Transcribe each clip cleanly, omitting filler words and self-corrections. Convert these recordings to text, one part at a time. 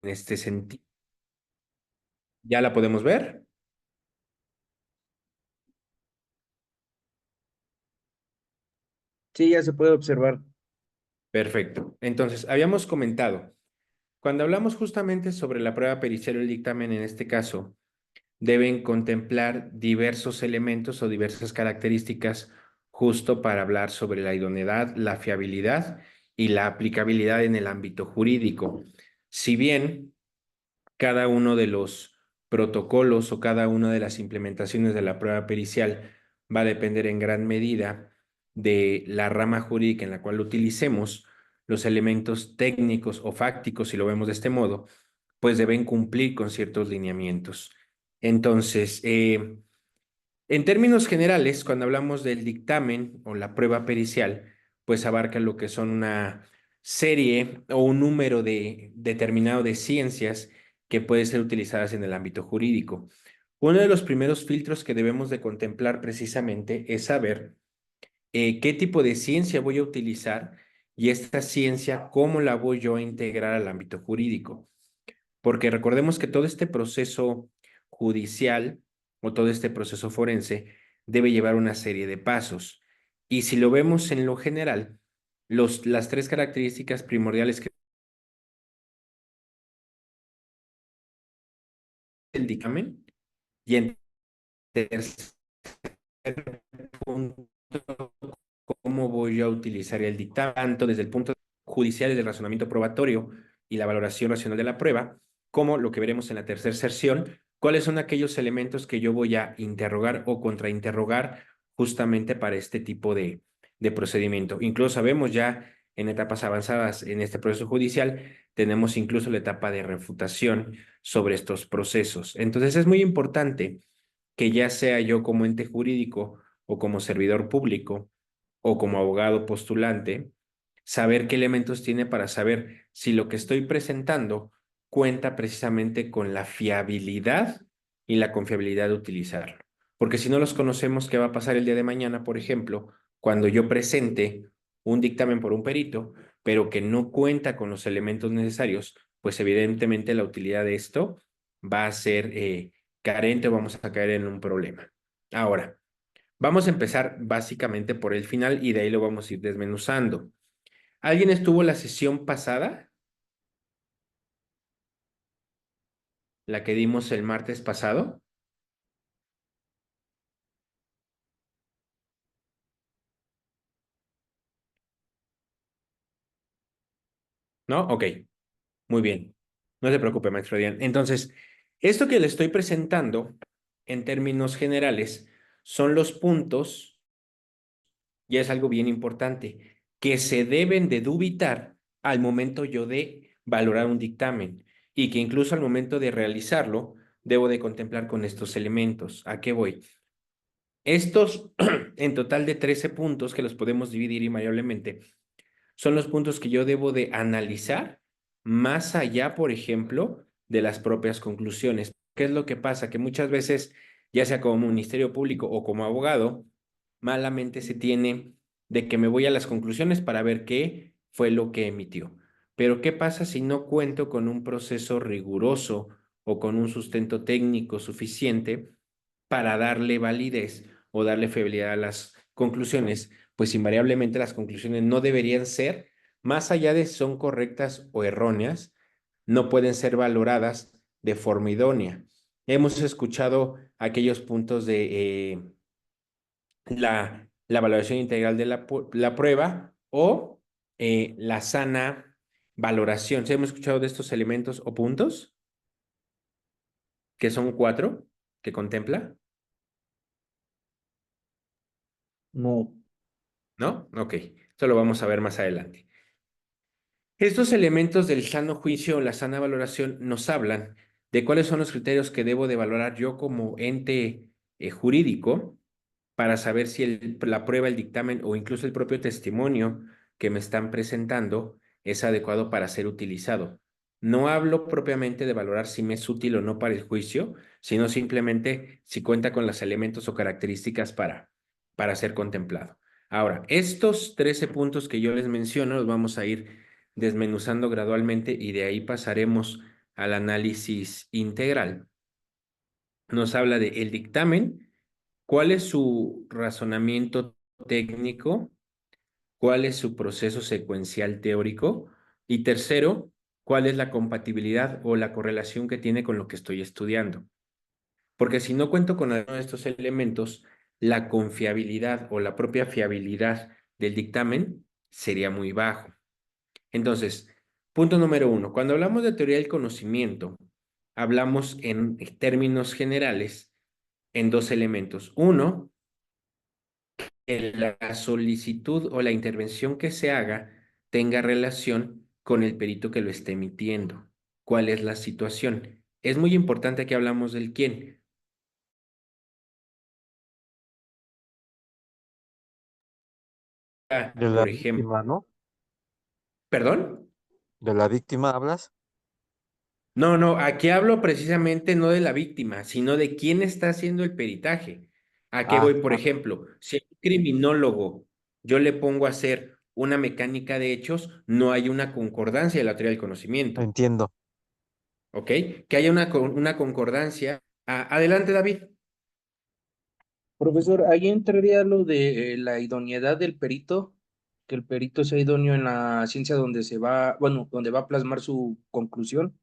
este sentido. ¿Ya la podemos ver? Sí, ya se puede observar. Perfecto. Entonces, habíamos comentado, cuando hablamos justamente sobre la prueba pericial o el dictamen, en este caso, deben contemplar diversos elementos o diversas características justo para hablar sobre la idoneidad, la fiabilidad y la aplicabilidad en el ámbito jurídico. Si bien cada uno de los protocolos o cada una de las implementaciones de la prueba pericial va a depender en gran medida de la rama jurídica en la cual lo utilicemos, los elementos técnicos o fácticos, si lo vemos de este modo, pues deben cumplir con ciertos lineamientos. Entonces, en términos generales, cuando hablamos del dictamen o la prueba pericial, pues abarca lo que son una serie o un número determinado de ciencias que pueden ser utilizadas en el ámbito jurídico. Uno de los primeros filtros que debemos de contemplar precisamente es saber qué tipo de ciencia voy a utilizar y esta ciencia, cómo la voy yo a integrar al ámbito jurídico. Porque recordemos que todo este proceso judicial o todo este proceso forense debe llevar una serie de pasos. Y si lo vemos en lo general, las tres características primordiales que el dictamen y en tercer punto, cómo voy a utilizar el dictamen, tanto desde el punto judicial del razonamiento probatorio y la valoración racional de la prueba, como lo que veremos en la tercera sección, cuáles son aquellos elementos que yo voy a interrogar o contrainterrogar justamente para este tipo de procedimiento. Incluso sabemos ya en etapas avanzadas en este proceso judicial, tenemos incluso la etapa de refutación sobre estos procesos. Entonces es muy importante que ya sea yo como ente jurídico o como servidor público o como abogado postulante, saber qué elementos tiene para saber si lo que estoy presentando cuenta precisamente con la fiabilidad y la confiabilidad de utilizarlo. Porque si no los conocemos, ¿qué va a pasar el día de mañana, por ejemplo, cuando yo presente un dictamen por un perito, pero que no cuenta con los elementos necesarios? Pues evidentemente la utilidad de esto va a ser carente o vamos a caer en un problema. Ahora, vamos a empezar básicamente por el final y de ahí lo vamos a ir desmenuzando. ¿Alguien estuvo la sesión pasada? La que dimos el martes pasado. ¿No? Ok, muy bien. No se preocupe, maestro Dian. Entonces, esto que le estoy presentando en términos generales son los puntos, y es algo bien importante, que se deben de dubitar al momento yo de valorar un dictamen y que incluso al momento de realizarlo debo de contemplar con estos elementos. ¿A qué voy? Estos, en total de 13 puntos que los podemos dividir invariablemente, son los puntos que yo debo de analizar más allá, por ejemplo, de las propias conclusiones. ¿Qué es lo que pasa? Que muchas veces, ya sea como ministerio público o como abogado, malamente se tiene de que me voy a las conclusiones para ver qué fue lo que emitió. Pero ¿qué pasa si no cuento con un proceso riguroso o con un sustento técnico suficiente para darle validez o darle fiabilidad a las conclusiones? Pues invariablemente las conclusiones no deberían ser, más allá de si son correctas o erróneas, no pueden ser valoradas de forma idónea. Hemos escuchado aquellos puntos de la valoración integral de la prueba o la sana valoración. ¿Sí hemos escuchado de estos elementos o puntos? Que son cuatro que contempla, No. ¿no? Ok, eso lo vamos a ver más adelante. Estos elementos del sano juicio o la sana valoración nos hablan de cuáles son los criterios que debo de valorar yo como ente jurídico para saber si la prueba, el dictamen o incluso el propio testimonio que me están presentando es adecuado para ser utilizado. No hablo propiamente de valorar si me es útil o no para el juicio, sino simplemente si cuenta con los elementos o características para ser contemplado. Ahora, estos 13 puntos que yo les menciono los vamos a ir desmenuzando gradualmente y de ahí pasaremos al análisis integral, nos habla de el dictamen, cuál es su razonamiento técnico, cuál es su proceso secuencial teórico y tercero, cuál es la compatibilidad o la correlación que tiene con lo que estoy estudiando. Porque si no cuento con alguno de estos elementos, la confiabilidad o la propia fiabilidad del dictamen sería muy bajo. Entonces, punto número uno, cuando hablamos de teoría del conocimiento, hablamos en términos generales en dos elementos. Uno, que la solicitud o la intervención que se haga tenga relación con el perito que lo esté emitiendo. ¿Cuál es la situación? Es muy importante que hablamos del quién. De la Por ejemplo, víctima, ¿no? ¿perdón? ¿De la víctima hablas? No, no, aquí hablo precisamente no de la víctima, sino de quién está haciendo el peritaje. ¿A qué voy? Ah, Por ejemplo, si a un criminólogo yo le pongo a hacer una mecánica de hechos, no hay una concordancia de la teoría del conocimiento, entiendo. ¿ok? Que haya una concordancia. Adelante, David. Profesor, ahí entraría lo de la idoneidad del perito, que el perito sea idóneo en la ciencia donde se va, bueno, donde va a plasmar su conclusión.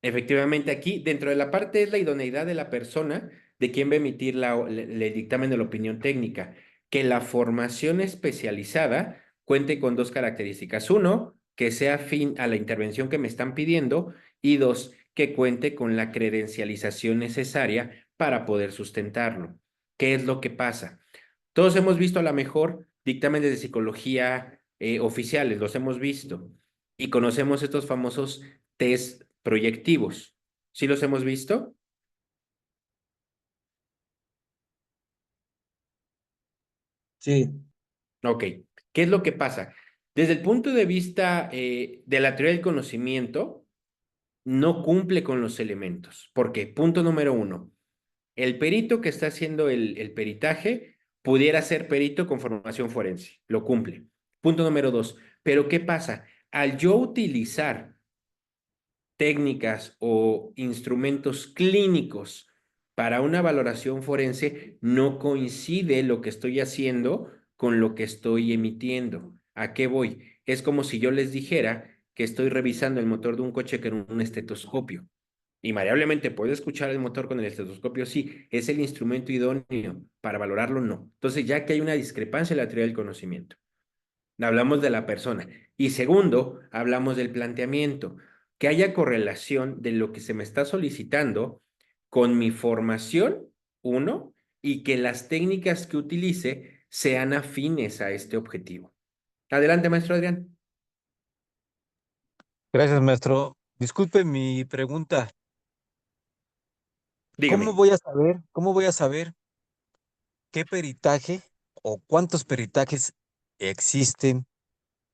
Efectivamente, aquí dentro de la parte es la idoneidad de la persona de quien va a emitir el dictamen de la opinión técnica, que la formación especializada cuente con dos características. Uno, que sea afín a la intervención que me están pidiendo y dos, que cuente con la credencialización necesaria para poder sustentarlo. ¿Qué es lo que pasa? Todos hemos visto a lo mejor dictámenes de psicología oficiales, los hemos visto y conocemos estos famosos test proyectivos. ¿Sí los hemos visto? Sí, Ok. ¿Qué es lo que pasa? Desde el punto de vista de la teoría del conocimiento, no cumple con los elementos. ¿Por qué? Punto número uno. El perito que está haciendo el peritaje pudiera ser perito con formación forense. Lo cumple. Punto número dos. Pero ¿qué pasa? Al yo utilizar técnicas o instrumentos clínicos para una valoración forense, no coincide lo que estoy haciendo con lo que estoy emitiendo. ¿A qué voy? Es como si yo les dijera que estoy revisando el motor de un coche con un estetoscopio. Invariablemente puedo escuchar el motor con el estetoscopio, sí, es el instrumento idóneo para valorarlo, no. Entonces, ya que hay una discrepancia en la teoría del conocimiento. Hablamos de la persona. Y segundo, hablamos del planteamiento, que haya correlación de lo que se me está solicitando con mi formación, uno, y que las técnicas que utilice sean afines a este objetivo. Adelante, maestro Adrián. Gracias, maestro. Disculpe mi pregunta. Dígame. Cómo voy a saber qué peritaje o cuántos peritajes existen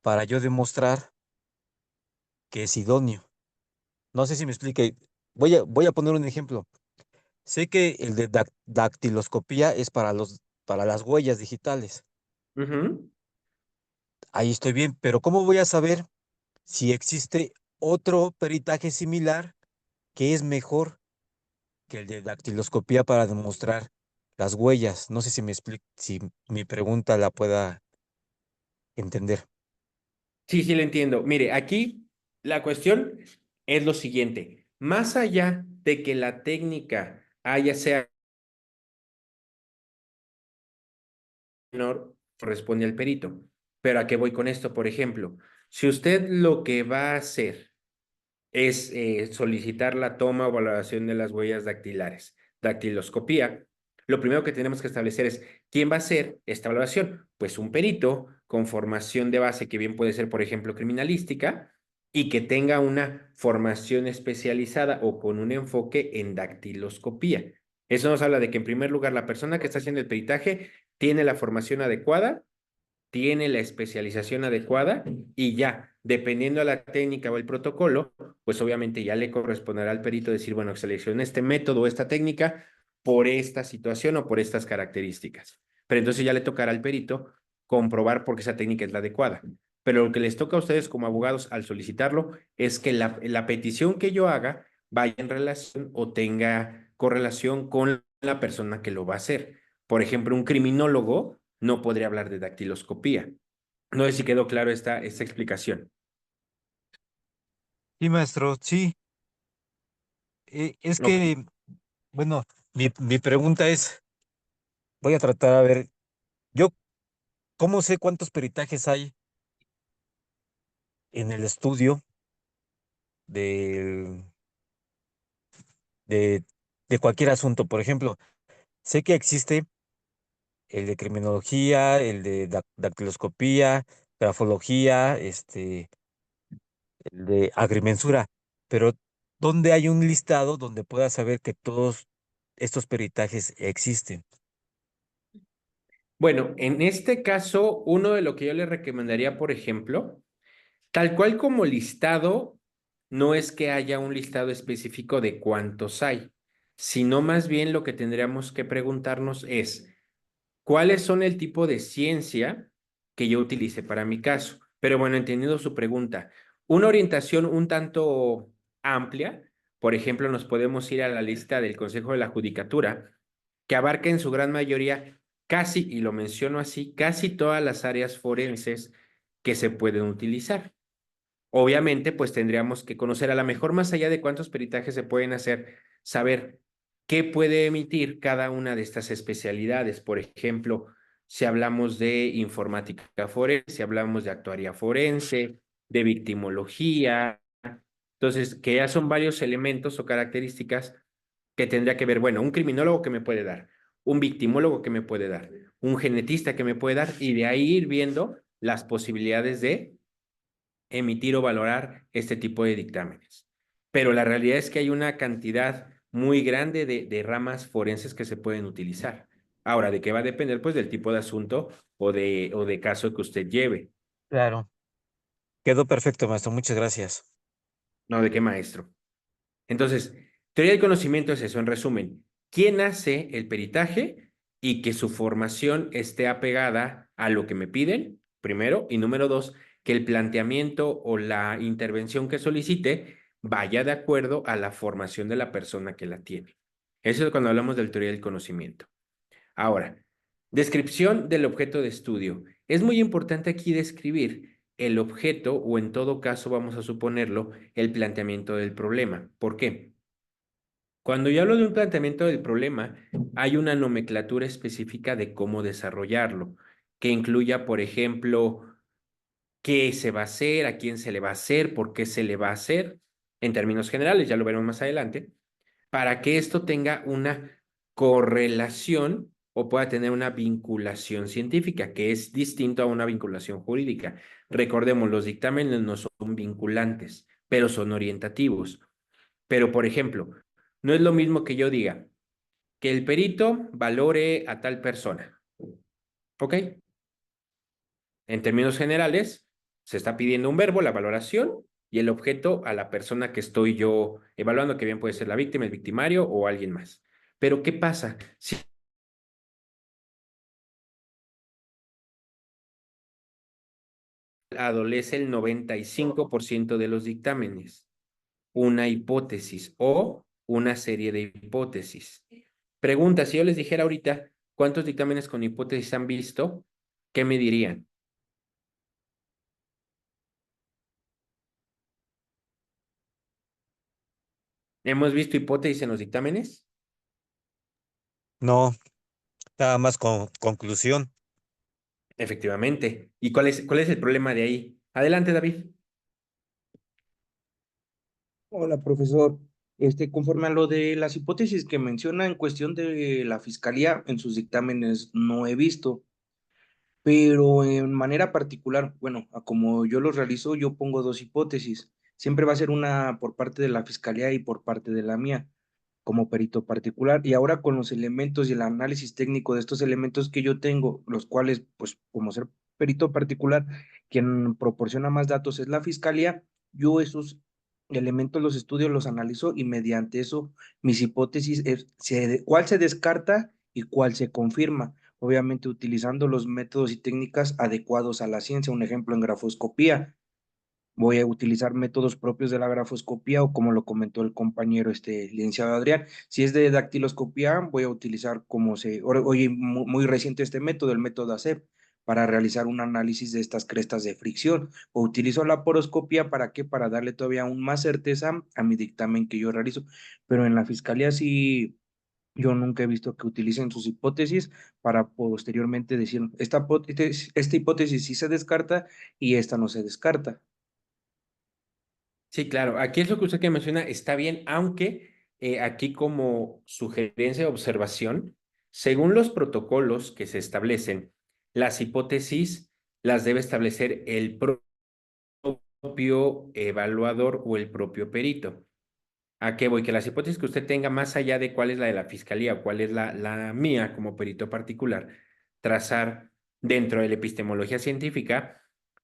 para yo demostrar que es idóneo? No sé si me explique. Voy a poner un ejemplo. Sé que el de dactiloscopía es para las huellas digitales. Ujú. Ahí estoy bien, pero ¿cómo voy a saber si existe otro peritaje similar que es mejor que el de dactiloscopía para demostrar las huellas? No sé si me explico, si mi pregunta la pueda entender. Sí, sí, le entiendo. Mire, aquí la cuestión es lo siguiente. Más allá de que la técnica haya sea menor, corresponde al perito. Pero ¿a qué voy con esto? Por ejemplo, si usted lo que va a hacer es solicitar la toma o valoración de las huellas dactilares, dactiloscopía, lo primero que tenemos que establecer es quién va a hacer esta valoración. Pues un perito con formación de base, que bien puede ser, por ejemplo, criminalística, y que tenga una formación especializada o con un enfoque en dactiloscopía. Eso nos habla de que, en primer lugar, la persona que está haciendo el peritaje tiene la formación adecuada, tiene la especialización adecuada y ya, dependiendo de la técnica o el protocolo, pues obviamente ya le corresponderá al perito decir, bueno, seleccione este método o esta técnica por esta situación o por estas características. Pero entonces ya le tocará al perito comprobar porque esa técnica es la adecuada. pero lo que les toca a ustedes como abogados al solicitarlo es que la petición que yo haga vaya en relación o tenga correlación con la persona que lo va a hacer. Por ejemplo, un criminólogo no podría hablar de dactiloscopía. No sé si quedó claro esta explicación. Sí, maestro, sí. Es Ok. que, bueno, mi pregunta es, voy a tratar a ver, yo, ¿cómo sé cuántos peritajes hay en el estudio del- de, de cualquier asunto? Por ejemplo, sé que existe el de criminología, el de dactiloscopía, grafología, el de agrimensura, pero ¿dónde hay un listado donde pueda saber que todos estos peritajes existen? Bueno, en este caso, uno de lo que yo le recomendaría, por ejemplo, tal cual como listado, no es que haya un listado específico de cuántos hay, sino más bien lo que tendríamos que preguntarnos es, ¿cuáles son el tipo de ciencia que yo utilice para mi caso? Pero bueno, entendiendo su pregunta, una orientación un tanto amplia, por ejemplo, nos podemos ir a la lista del Consejo de la Judicatura, que abarca en su gran mayoría casi, y lo menciono así, casi todas las áreas forenses que se pueden utilizar. Obviamente, pues tendríamos que conocer a lo mejor más allá de cuántos peritajes se pueden hacer, saber qué puede emitir cada una de estas especialidades. Por ejemplo, si hablamos de informática forense, si hablamos de actuaría forense, de victimología. Entonces, que ya son varios elementos o características que tendría que ver, bueno, un criminólogo que me puede dar, un victimólogo que me puede dar, un genetista que me puede dar, y de ahí ir viendo las posibilidades de emitir o valorar este tipo de dictámenes. Pero la realidad es que hay una cantidad muy grande de ramas forenses que se pueden utilizar. Ahora, ¿de qué va a depender? Pues del tipo de asunto o de caso que usted lleve. Claro. Quedó perfecto, maestro. Muchas gracias. No, ¿de qué maestro? Entonces, teoría del conocimiento es eso, en resumen, ¿quién hace el peritaje y que su formación esté apegada a lo que me piden? Primero, y número dos, que el planteamiento o la intervención que solicite vaya de acuerdo a la formación de la persona que la tiene. Eso es cuando hablamos de teoría del conocimiento. Ahora, descripción del objeto de estudio. Es muy importante aquí describir el objeto o en todo caso, vamos a suponerlo, el planteamiento del problema. ¿Por qué? Cuando yo hablo de un planteamiento del problema, hay una nomenclatura específica de cómo desarrollarlo, que incluya, por ejemplo, qué se va a hacer, a quién se le va a hacer, por qué se le va a hacer, en términos generales, ya lo veremos más adelante, para que esto tenga una correlación o pueda tener una vinculación científica, que es distinto a una vinculación jurídica. Recordemos, los dictámenes no son vinculantes, pero son orientativos. Pero, por ejemplo, no es lo mismo que yo diga que el perito valore a tal persona. ¿Ok? En términos generales, se está pidiendo un verbo, la valoración, y el objeto a la persona que estoy yo evaluando, que bien puede ser la víctima, el victimario o alguien más. Pero, ¿qué pasa? Si adolece el 95% de los dictámenes, una hipótesis o una serie de hipótesis. Pregunta, si yo les dijera ahorita cuántos dictámenes con hipótesis han visto, ¿qué me dirían? ¿Hemos visto hipótesis en los dictámenes? No, nada más con conclusión. Efectivamente. ¿Y cuál es el problema de ahí? Adelante, David. Hola, profesor. Conforme a lo de las hipótesis que menciona en cuestión de la fiscalía, en sus dictámenes no he visto, pero en manera particular, bueno, a como yo los realizo, yo pongo dos hipótesis. Siempre va a ser una por parte de la fiscalía y por parte de la mía, como perito particular. Y ahora con los elementos y el análisis técnico de estos elementos que yo tengo, los cuales, pues, como ser perito particular, quien proporciona más datos es la fiscalía, yo esos elementos los estudio, los analizo y mediante eso mis hipótesis es cuál se descarta y cuál se confirma. obviamente utilizando los métodos y técnicas adecuados a la ciencia. Un ejemplo en grafoscopía. Voy a utilizar métodos propios de la grafoscopía o como lo comentó el compañero licenciado Adrián. Si es de dactiloscopía, voy a utilizar hoy muy reciente este método, el método ASEP, para realizar un análisis de estas crestas de fricción. O utilizo la poroscopía, ¿para qué? Para darle todavía aún más certeza a mi dictamen que yo realizo. Pero en la fiscalía sí, yo nunca he visto que utilicen sus hipótesis para posteriormente decir, esta hipótesis sí se descarta y esta no se descarta. Sí, claro. Aquí es lo que usted que menciona, está bien, aunque aquí como sugerencia de observación, según los protocolos que se establecen, las hipótesis las debe establecer el propio evaluador o el propio perito. ¿A qué voy? Que las hipótesis que usted tenga, más allá de cuál es la de la fiscalía o cuál es la mía como perito particular, trazar dentro de la epistemología científica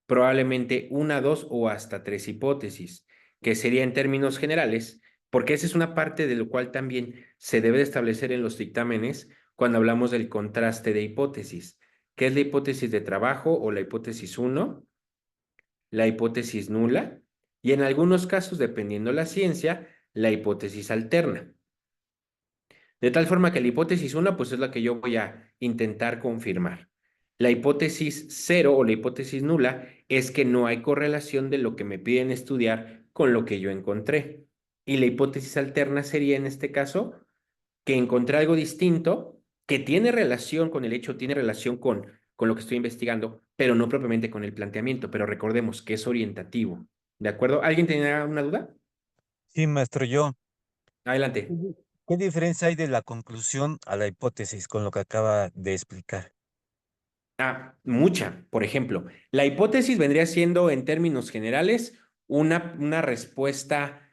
probablemente una, dos o hasta tres hipótesis, que sería en términos generales, porque esa es una parte de lo cual también se debe de establecer en los dictámenes cuando hablamos del contraste de hipótesis, que es la hipótesis de trabajo o la hipótesis uno, la hipótesis nula y en algunos casos, dependiendo la ciencia, la hipótesis alterna. De tal forma que la hipótesis 1, pues es la que yo voy a intentar confirmar. La hipótesis 0 o la hipótesis nula es que no hay correlación de lo que me piden estudiar con lo que yo encontré. Y la hipótesis alterna sería en este caso que encontré algo distinto que tiene relación con el hecho, tiene relación con lo que estoy investigando, pero no propiamente con el planteamiento. Pero recordemos que es orientativo. ¿De acuerdo? ¿Alguien tenía una duda? Sí, maestro, yo. Adelante. ¿Qué diferencia hay de la conclusión a la hipótesis con lo que acaba de explicar? Mucha. Por ejemplo, la hipótesis vendría siendo, en términos generales, una respuesta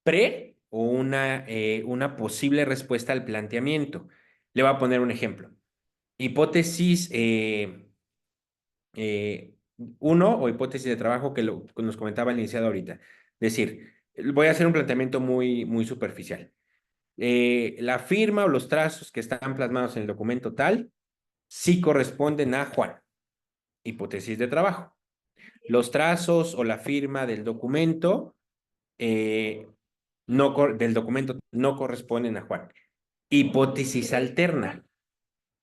pre o una posible respuesta al planteamiento. Le voy a poner un ejemplo. Hipótesis 1 o hipótesis de trabajo que nos comentaba el iniciado ahorita. Es decir, voy a hacer un planteamiento muy, muy superficial. La firma o los trazos que están plasmados en el documento tal sí corresponden a Juan. Hipótesis de trabajo. Los trazos o la firma del documento, del documento no corresponden a Juan. Hipótesis alterna.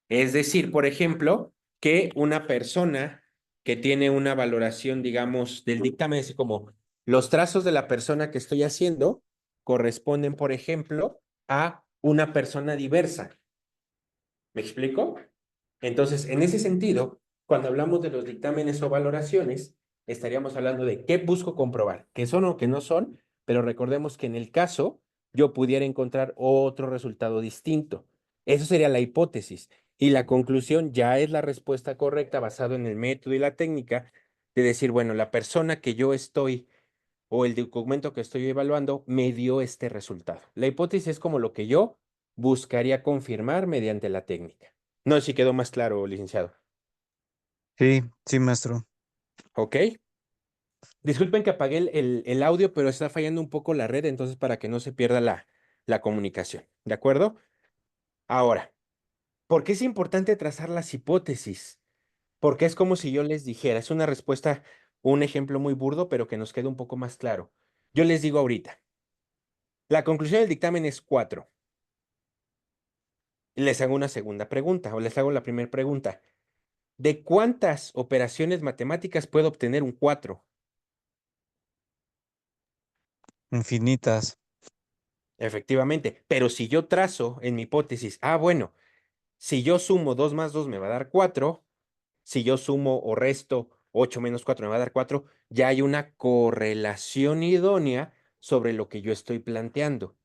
Es decir, por ejemplo, que una persona que tiene una valoración, digamos, del dictamen, es como los trazos de la persona que estoy haciendo corresponden, por ejemplo, a una persona diversa. ¿Me explico? Entonces, en ese sentido, cuando hablamos de los dictámenes o valoraciones, estaríamos hablando de qué busco comprobar, que son o que no son, pero recordemos que en el caso yo pudiera encontrar otro resultado distinto. Eso sería la hipótesis. Y la conclusión ya es la respuesta correcta basado en el método y la técnica de decir, bueno, la persona que yo estoy o el documento que estoy evaluando me dio este resultado. La hipótesis es como lo que yo buscaría confirmar mediante la técnica. No sé si quedó más claro, licenciado. Sí, sí, maestro. ¿Ok? Disculpen que apagué el audio, pero está fallando un poco la red, entonces para que no se pierda la comunicación. ¿De acuerdo? Ahora, ¿por qué es importante trazar las hipótesis? Porque es como si yo les dijera, es una respuesta, un ejemplo muy burdo, pero que nos quede un poco más claro. Yo les digo ahorita, la conclusión del dictamen es 4. Les hago una segunda pregunta, o les hago la primera pregunta. ¿De cuántas operaciones matemáticas puedo obtener un 4? Infinitas. Efectivamente, pero si yo trazo en mi hipótesis, bueno, si yo sumo 2 más 2 me va a dar 4, si yo sumo o resto 8 menos 4 me va a dar 4, ya hay una correlación idónea sobre lo que yo estoy planteando.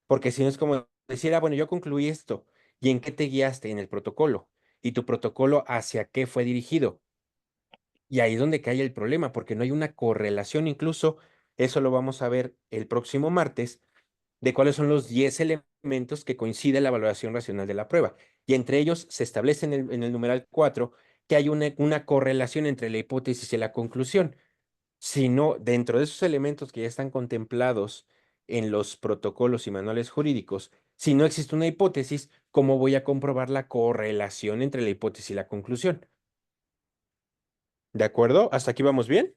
Porque si no es como decir, bueno, yo concluí esto, ¿y en qué te guiaste? En el protocolo. ¿Y tu protocolo hacia qué fue dirigido? Y ahí es donde cae el problema, porque no hay una correlación, incluso eso lo vamos a ver el próximo martes, de cuáles son los 10 elementos que coincide la valoración racional de la prueba. Y entre ellos se establece en el numeral 4 que hay una correlación entre la hipótesis y la conclusión. Si no, dentro de esos elementos que ya están contemplados en los protocolos y manuales jurídicos, si no existe una hipótesis, ¿cómo voy a comprobar la correlación entre la hipótesis y la conclusión? ¿De acuerdo? ¿Hasta aquí vamos bien?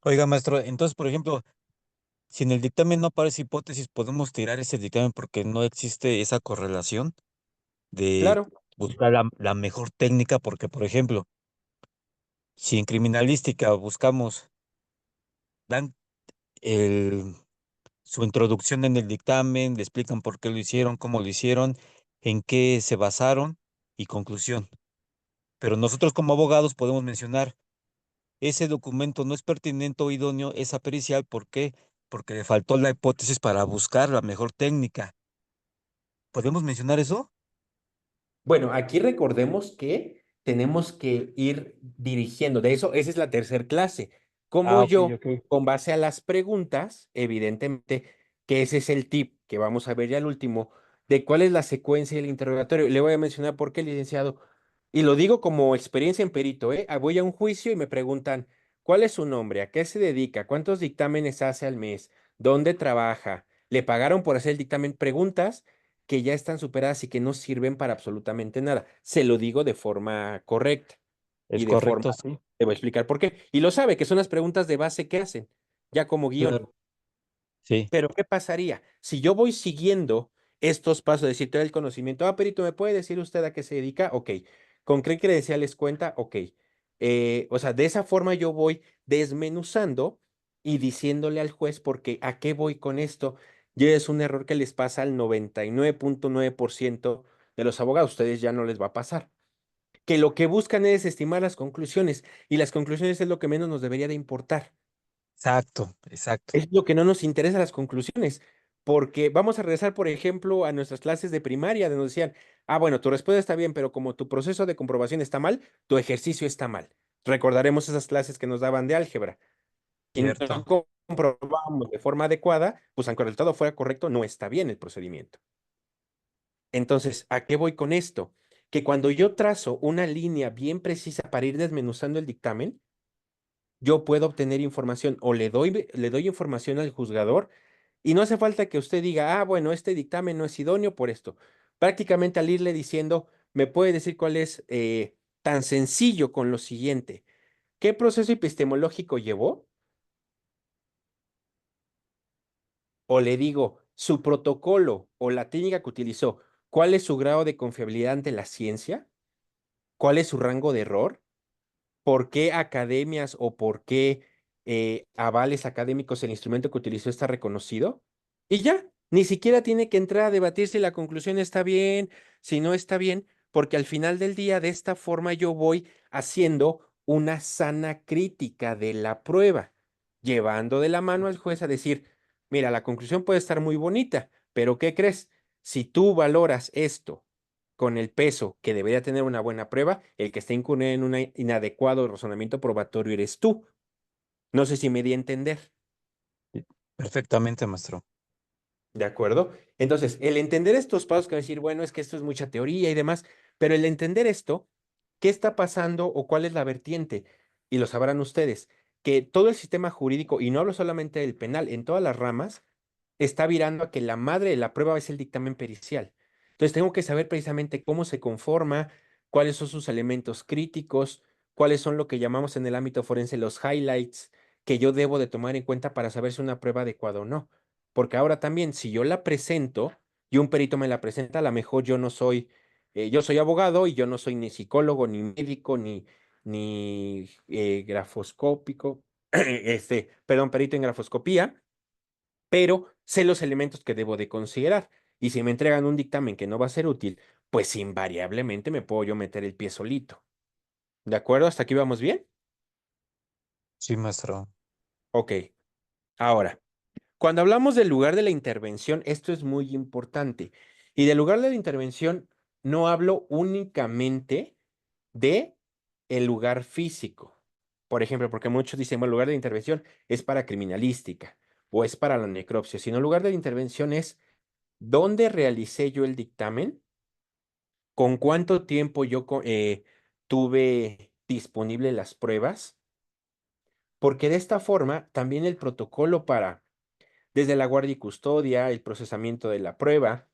Oiga, maestro, entonces, por ejemplo, si en el dictamen no aparece hipótesis, podemos tirar ese dictamen porque no existe esa correlación de Claro. buscar la mejor técnica, porque, por ejemplo, si en criminalística buscamos, dan el, su introducción en el dictamen, le explican por qué lo hicieron, cómo lo hicieron, en qué se basaron y conclusión. Pero nosotros como abogados podemos mencionar, ese documento no es pertinente o idóneo, esa pericial, ¿por qué? Porque le faltó la hipótesis para buscar la mejor técnica. ¿Podemos mencionar eso? Bueno, aquí recordemos que tenemos que ir dirigiendo. De eso, esa es la tercera clase. Como Ah, ok, yo, ok. con base a las preguntas, evidentemente, que ese es el tip que vamos a ver ya al último, de cuál es la secuencia del interrogatorio. Le voy a mencionar por qué, licenciado. Y lo digo como experiencia en perito, ¿eh? Voy a un juicio y me preguntan, ¿cuál es su nombre? ¿A qué se dedica? ¿Cuántos dictámenes hace al mes? ¿Dónde trabaja? ¿Le pagaron por hacer el dictamen? Preguntas que ya están superadas y que no sirven para absolutamente nada. Se lo digo de forma correcta Es y de forma, correcto, sí. te voy a explicar por qué. Y lo sabe, que son las preguntas de base que hacen, ya como guión. Claro. Sí, Pero ¿qué pasaría si yo voy siguiendo estos pasos? Decir, todo el conocimiento. Ah, perito, ¿me puede decir usted a qué se dedica? Ok. ¿Con qué credenciales cuenta? Ok. O sea, de esa forma yo voy desmenuzando y diciéndole al juez, porque ¿a qué voy con esto? Y es un error que les pasa al 99.9% de los abogados. Ustedes ya no les va a pasar. Que lo que buscan es estimar las conclusiones y las conclusiones es lo que menos nos debería de importar. exacto, exacto. Es lo que no nos interesa las conclusiones, porque vamos a regresar, por ejemplo, a nuestras clases de primaria, donde nos decían, ah, bueno, tu respuesta está bien, pero como tu proceso de comprobación está mal, tu ejercicio está mal. Recordaremos esas clases que nos daban de álgebra. Y no Cierto. comprobamos de forma adecuada, pues aunque el resultado fuera correcto, no está bien el procedimiento. Entonces, ¿a qué voy con esto? Que cuando yo trazo una línea bien precisa para ir desmenuzando el dictamen, yo puedo obtener información o le doy información al juzgador y no hace falta que usted diga, ah, bueno, este dictamen no es idóneo por esto. Prácticamente al irle diciendo, me puede decir cuál es tan sencillo con lo siguiente. ¿Qué proceso epistemológico llevó? O le digo, su protocolo o la técnica que utilizó, ¿cuál es su grado de confiabilidad ante la ciencia? ¿Cuál es su rango de error? ¿Por qué academias o por qué avales académicos el instrumento que utilizó está reconocido? Y ya, ni siquiera tiene que entrar a debatir si la conclusión está bien, si no está bien, porque al final del día, de esta forma, yo voy haciendo una sana crítica de la prueba, llevando de la mano al juez a decir, mira, la conclusión puede estar muy bonita, pero ¿qué crees? Si tú valoras esto con el peso que debería tener una buena prueba, el que está incurriendo en un inadecuado razonamiento probatorio eres tú. No sé si me di a entender, Sí, perfectamente, maestro. ¿de acuerdo? Entonces, el entender estos pasos que va a decir, bueno, es que esto es mucha teoría y demás, pero el entender esto, ¿qué está pasando o cuál es la vertiente? Y lo sabrán ustedes, que todo el sistema jurídico, y no hablo solamente del penal, en todas las ramas, está virando a que la madre de la prueba es el dictamen pericial. Entonces tengo que saber precisamente cómo se conforma, cuáles son sus elementos críticos, cuáles son lo que llamamos en el ámbito forense los highlights que yo debo de tomar en cuenta para saber si una prueba adecuada o no. Porque ahora también, si yo la presento y un perito me la presenta, a lo mejor yo no soy, yo soy abogado y yo no soy ni psicólogo, ni médico, ni grafoscópico, perdón, perito en grafoscopía, pero sé los elementos que debo de considerar. Y si me entregan un dictamen que no va a ser útil, pues invariablemente me puedo yo meter el pie solito. ¿De acuerdo? ¿Hasta aquí vamos bien? Sí, maestro. Ok. Ahora, cuando hablamos del lugar de la intervención, esto es muy importante. Y del lugar de la intervención no hablo únicamente de el lugar físico. Por ejemplo, porque muchos dicen, bueno, el lugar de intervención es para criminalística o es para la necropsia, sino el lugar de la intervención es dónde realicé yo el dictamen, con cuánto tiempo yo tuve disponible las pruebas, porque de esta forma también el protocolo para desde la guardia y custodia, el procesamiento de la prueba,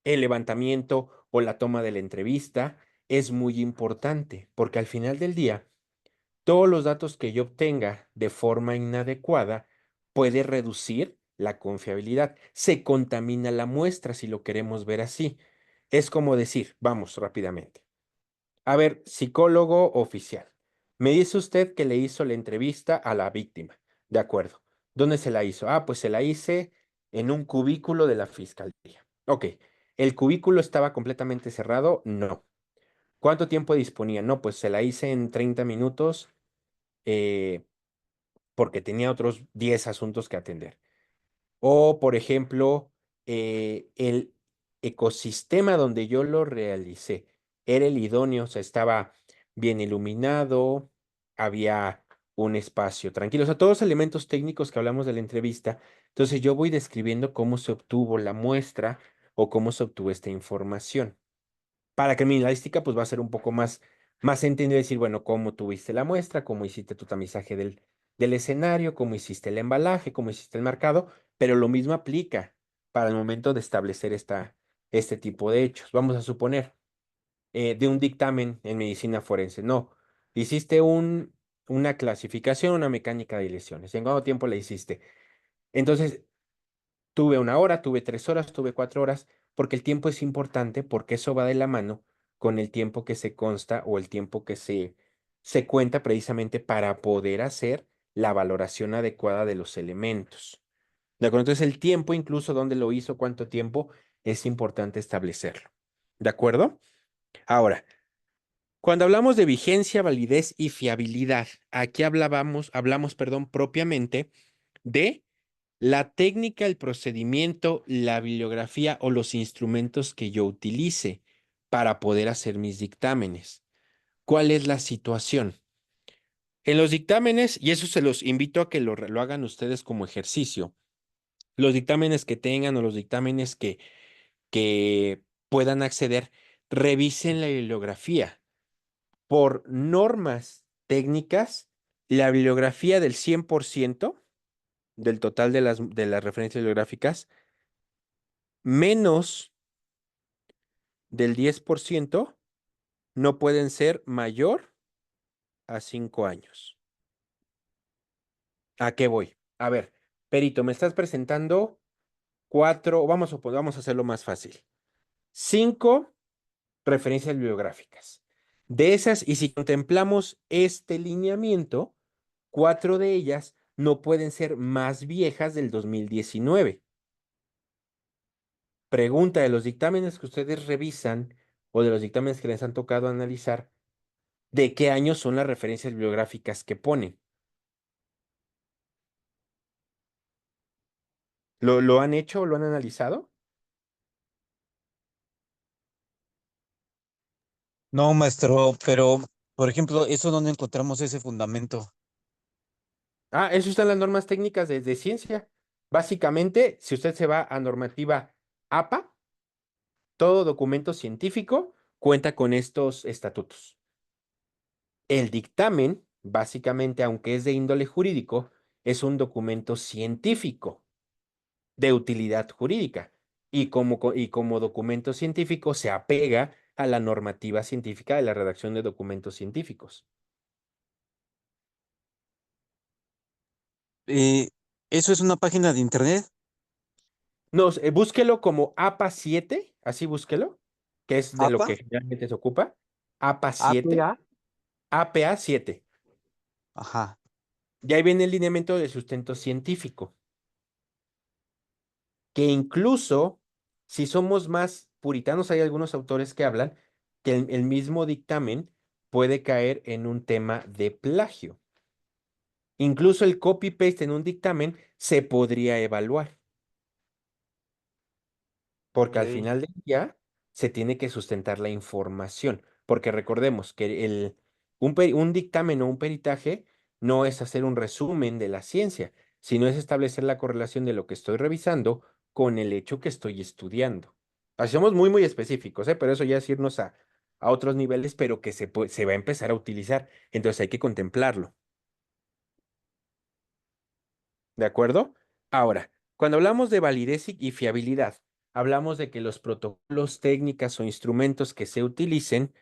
el levantamiento o la toma de la entrevista, es muy importante, porque al final del día, todos los datos que yo obtenga de forma inadecuada puede reducir la confiabilidad. Se contamina la muestra si lo queremos ver así. Es como decir, vamos rápidamente. A ver, psicólogo oficial. Me dice usted que le hizo la entrevista a la víctima. De acuerdo. ¿Dónde se la hizo? Ah, pues se la hice en un cubículo de la fiscalía. Ok. ¿El cubículo estaba completamente cerrado? No. ¿Cuánto tiempo disponía? No, pues se la hice en 30 minutos eh, porque tenía otros 10 asuntos que atender. O, por ejemplo, el ecosistema donde yo lo realicé era el idóneo, o sea, estaba bien iluminado, había un espacio tranquilo, o sea, todos los elementos técnicos que hablamos de la entrevista. Entonces yo voy describiendo cómo se obtuvo la muestra o cómo se obtuvo esta información. Para criminalística, pues va a ser un poco más entendido decir, bueno, cómo tuviste la muestra, cómo hiciste tu tamizaje del escenario, cómo hiciste el embalaje, cómo hiciste el marcado, pero lo mismo aplica para el momento de establecer este tipo de hechos. Vamos a suponer, de un dictamen en medicina forense. No, hiciste una clasificación, una mecánica de lesiones. ¿En cuánto tiempo la hiciste? Entonces, tuve 1 hora, tuve 3 horas, tuve 4 horas, porque el tiempo es importante, porque eso va de la mano con el tiempo que se consta o el tiempo que se cuenta precisamente para poder hacer la valoración adecuada de los elementos. ¿De acuerdo? Entonces el tiempo, incluso dónde lo hizo, cuánto tiempo, es importante establecerlo. ¿De acuerdo? Ahora, cuando hablamos de vigencia, validez y fiabilidad, aquí hablamos, perdón, propiamente de la técnica, el procedimiento, la bibliografía o los instrumentos que yo utilice para poder hacer mis dictámenes. ¿Cuál es la situación? En los dictámenes, y eso se los invito a que lo hagan ustedes como ejercicio, los dictámenes que tengan o los dictámenes que puedan acceder, revisen la bibliografía. Por normas técnicas, la bibliografía del 100% del total de las referencias bibliográficas menos del 10% no pueden ser mayor a 5 años. ¿A qué voy? A ver, Perito, me estás presentando 4, vamos a hacerlo más fácil. 5 referencias bibliográficas. De esas, y si contemplamos este lineamiento, 4 de ellas no pueden ser más viejas del 2019. Pregunta de los dictámenes que ustedes revisan o de los dictámenes que les han tocado analizar, ¿de qué año son las referencias bibliográficas que ponen? ¿Lo han hecho o lo han analizado? No, maestro, pero, por ejemplo, eso donde encontramos ese fundamento. Ah, eso está en las normas técnicas de ciencia. Básicamente, si usted se va a normativa APA, todo documento científico cuenta con estos estatutos. El dictamen, básicamente, aunque es de índole jurídico, es un documento científico de utilidad jurídica y como documento científico se apega a la normativa científica de la redacción de documentos científicos. Eh, ¿Eso es una página de internet? No, búsquelo como APA 7, así búsquelo, que es de lo ¿APA? que generalmente se ocupa. APA 7, ¿APA? APA 7. Ajá. Y ahí viene el lineamiento de sustento científico, que incluso si somos más puritanos, hay algunos autores que hablan que el mismo dictamen puede caer en un tema de plagio. Incluso el copy-paste en un dictamen se podría evaluar, porque al Ok. final del día se tiene que sustentar la información, porque recordemos que un dictamen o un peritaje no es hacer un resumen de la ciencia, sino es establecer la correlación de lo que estoy revisando con el hecho que estoy estudiando. Así somos muy, muy específicos, ¿eh? Pero eso ya es irnos a otros niveles, pero que se va a empezar a utilizar. Entonces hay que contemplarlo. ¿De acuerdo? Ahora, Cuando hablamos de validez y fiabilidad, hablamos de que los protocolos, técnicas o instrumentos que se utilicen,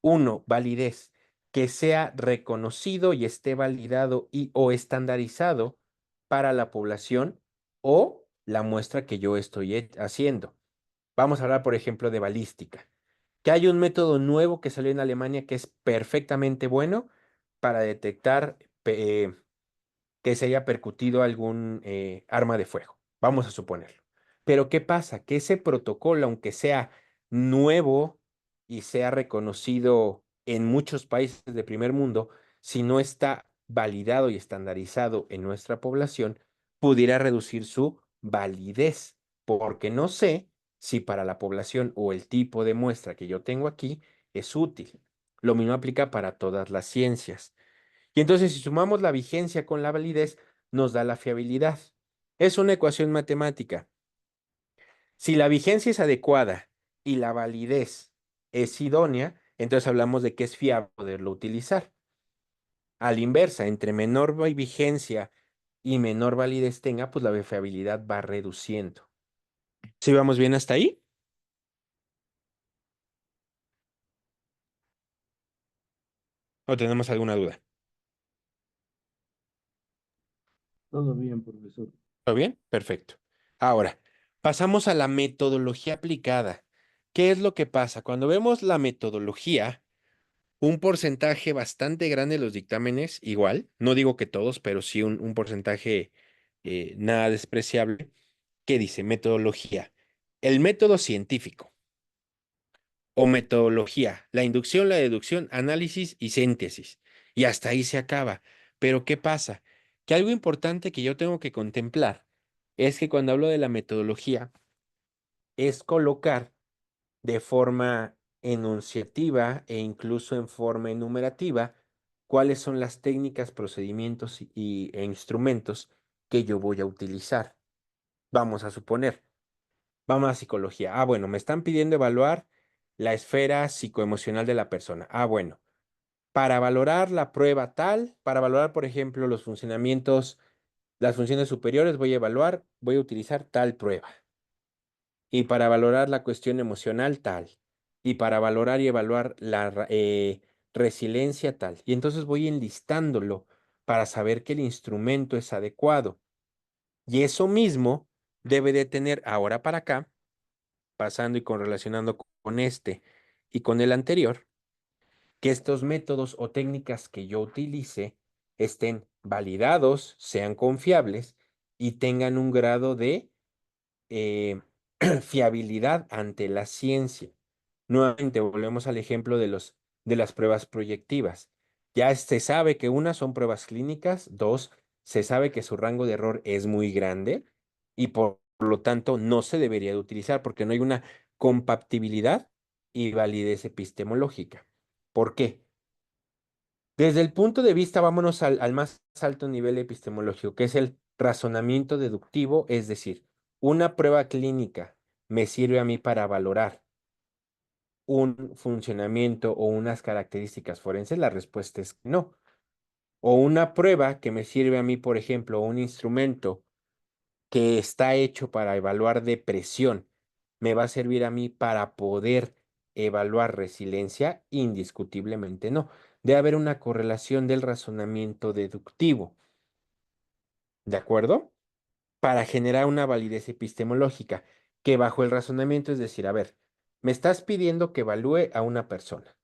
uno, validez, que sea reconocido y esté validado y o estandarizado para la población o la muestra que yo estoy haciendo. Vamos a hablar, por ejemplo, de balística, que hay un método nuevo que salió en Alemania que es perfectamente bueno para detectar que se haya percutido algún arma de fuego. Vamos a suponerlo. Pero ¿qué pasa? Que ese protocolo, aunque sea nuevo y sea reconocido en muchos países de primer mundo, si no está validado y estandarizado en nuestra población, pudiera reducir su validez, porque no sé si para la población o el tipo de muestra que yo tengo aquí es útil. Lo mismo aplica para todas las ciencias. Y entonces, si sumamos la vigencia con la validez, nos da la fiabilidad. Es una ecuación matemática. Si la vigencia es adecuada y la validez es idónea, entonces hablamos de que es fiable poderlo utilizar. A la inversa, entre menor vigencia y menor validez tenga, pues la fiabilidad va reduciendo. ¿Sí vamos bien hasta ahí? ¿O tenemos alguna duda? Todo bien, profesor. ¿Todo bien? Perfecto. Ahora, pasamos a la metodología aplicada. ¿Qué es lo que pasa? Cuando vemos la metodología, un porcentaje bastante grande de los dictámenes, igual, no digo que todos, pero sí un porcentaje nada despreciable, que dice metodología. El método científico o metodología, la inducción, la deducción, análisis y síntesis. Y hasta ahí se acaba. Pero ¿qué pasa? Que algo importante que yo tengo que contemplar es que cuando hablo de la metodología, es colocar de forma enunciativa e incluso en forma enumerativa cuáles son las técnicas, procedimientos e instrumentos que yo voy a utilizar. Vamos a suponer, vamos a psicología. Ah, bueno, me están pidiendo evaluar la esfera psicoemocional de la persona. Ah, bueno, para valorar la prueba tal, para valorar, por ejemplo, los funcionamientos, las funciones superiores, voy a utilizar tal prueba. Y para valorar la cuestión emocional tal, y para valorar y evaluar la resiliencia tal. Y entonces voy enlistándolo para saber que el instrumento es adecuado. Y eso mismo debe de tener ahora para acá, pasando y correlacionando con este y con el anterior, que estos métodos o técnicas que yo utilice estén validados, sean confiables y tengan un grado de eh, fiabilidad ante la ciencia. Nuevamente volvemos al ejemplo de las pruebas proyectivas. Ya se sabe que una son pruebas clínicas, dos, se sabe que su rango de error es muy grande y por lo tanto no se debería de utilizar porque no hay una compatibilidad y validez epistemológica. ¿Por qué? Desde el punto de vista, vámonos al más alto nivel epistemológico, que es el razonamiento deductivo, es decir, una prueba clínica me sirve a mí para valorar un funcionamiento o unas características forenses, la respuesta es no. O una prueba que me sirve a mí, por ejemplo, un instrumento que está hecho para evaluar depresión, ¿me va a servir a mí para poder evaluar resiliencia? Indiscutiblemente no. Debe haber una correlación del razonamiento deductivo, ¿de acuerdo? Para generar una validez epistemológica, que bajo el razonamiento es decir, a ver, me estás pidiendo que evalúe a una persona.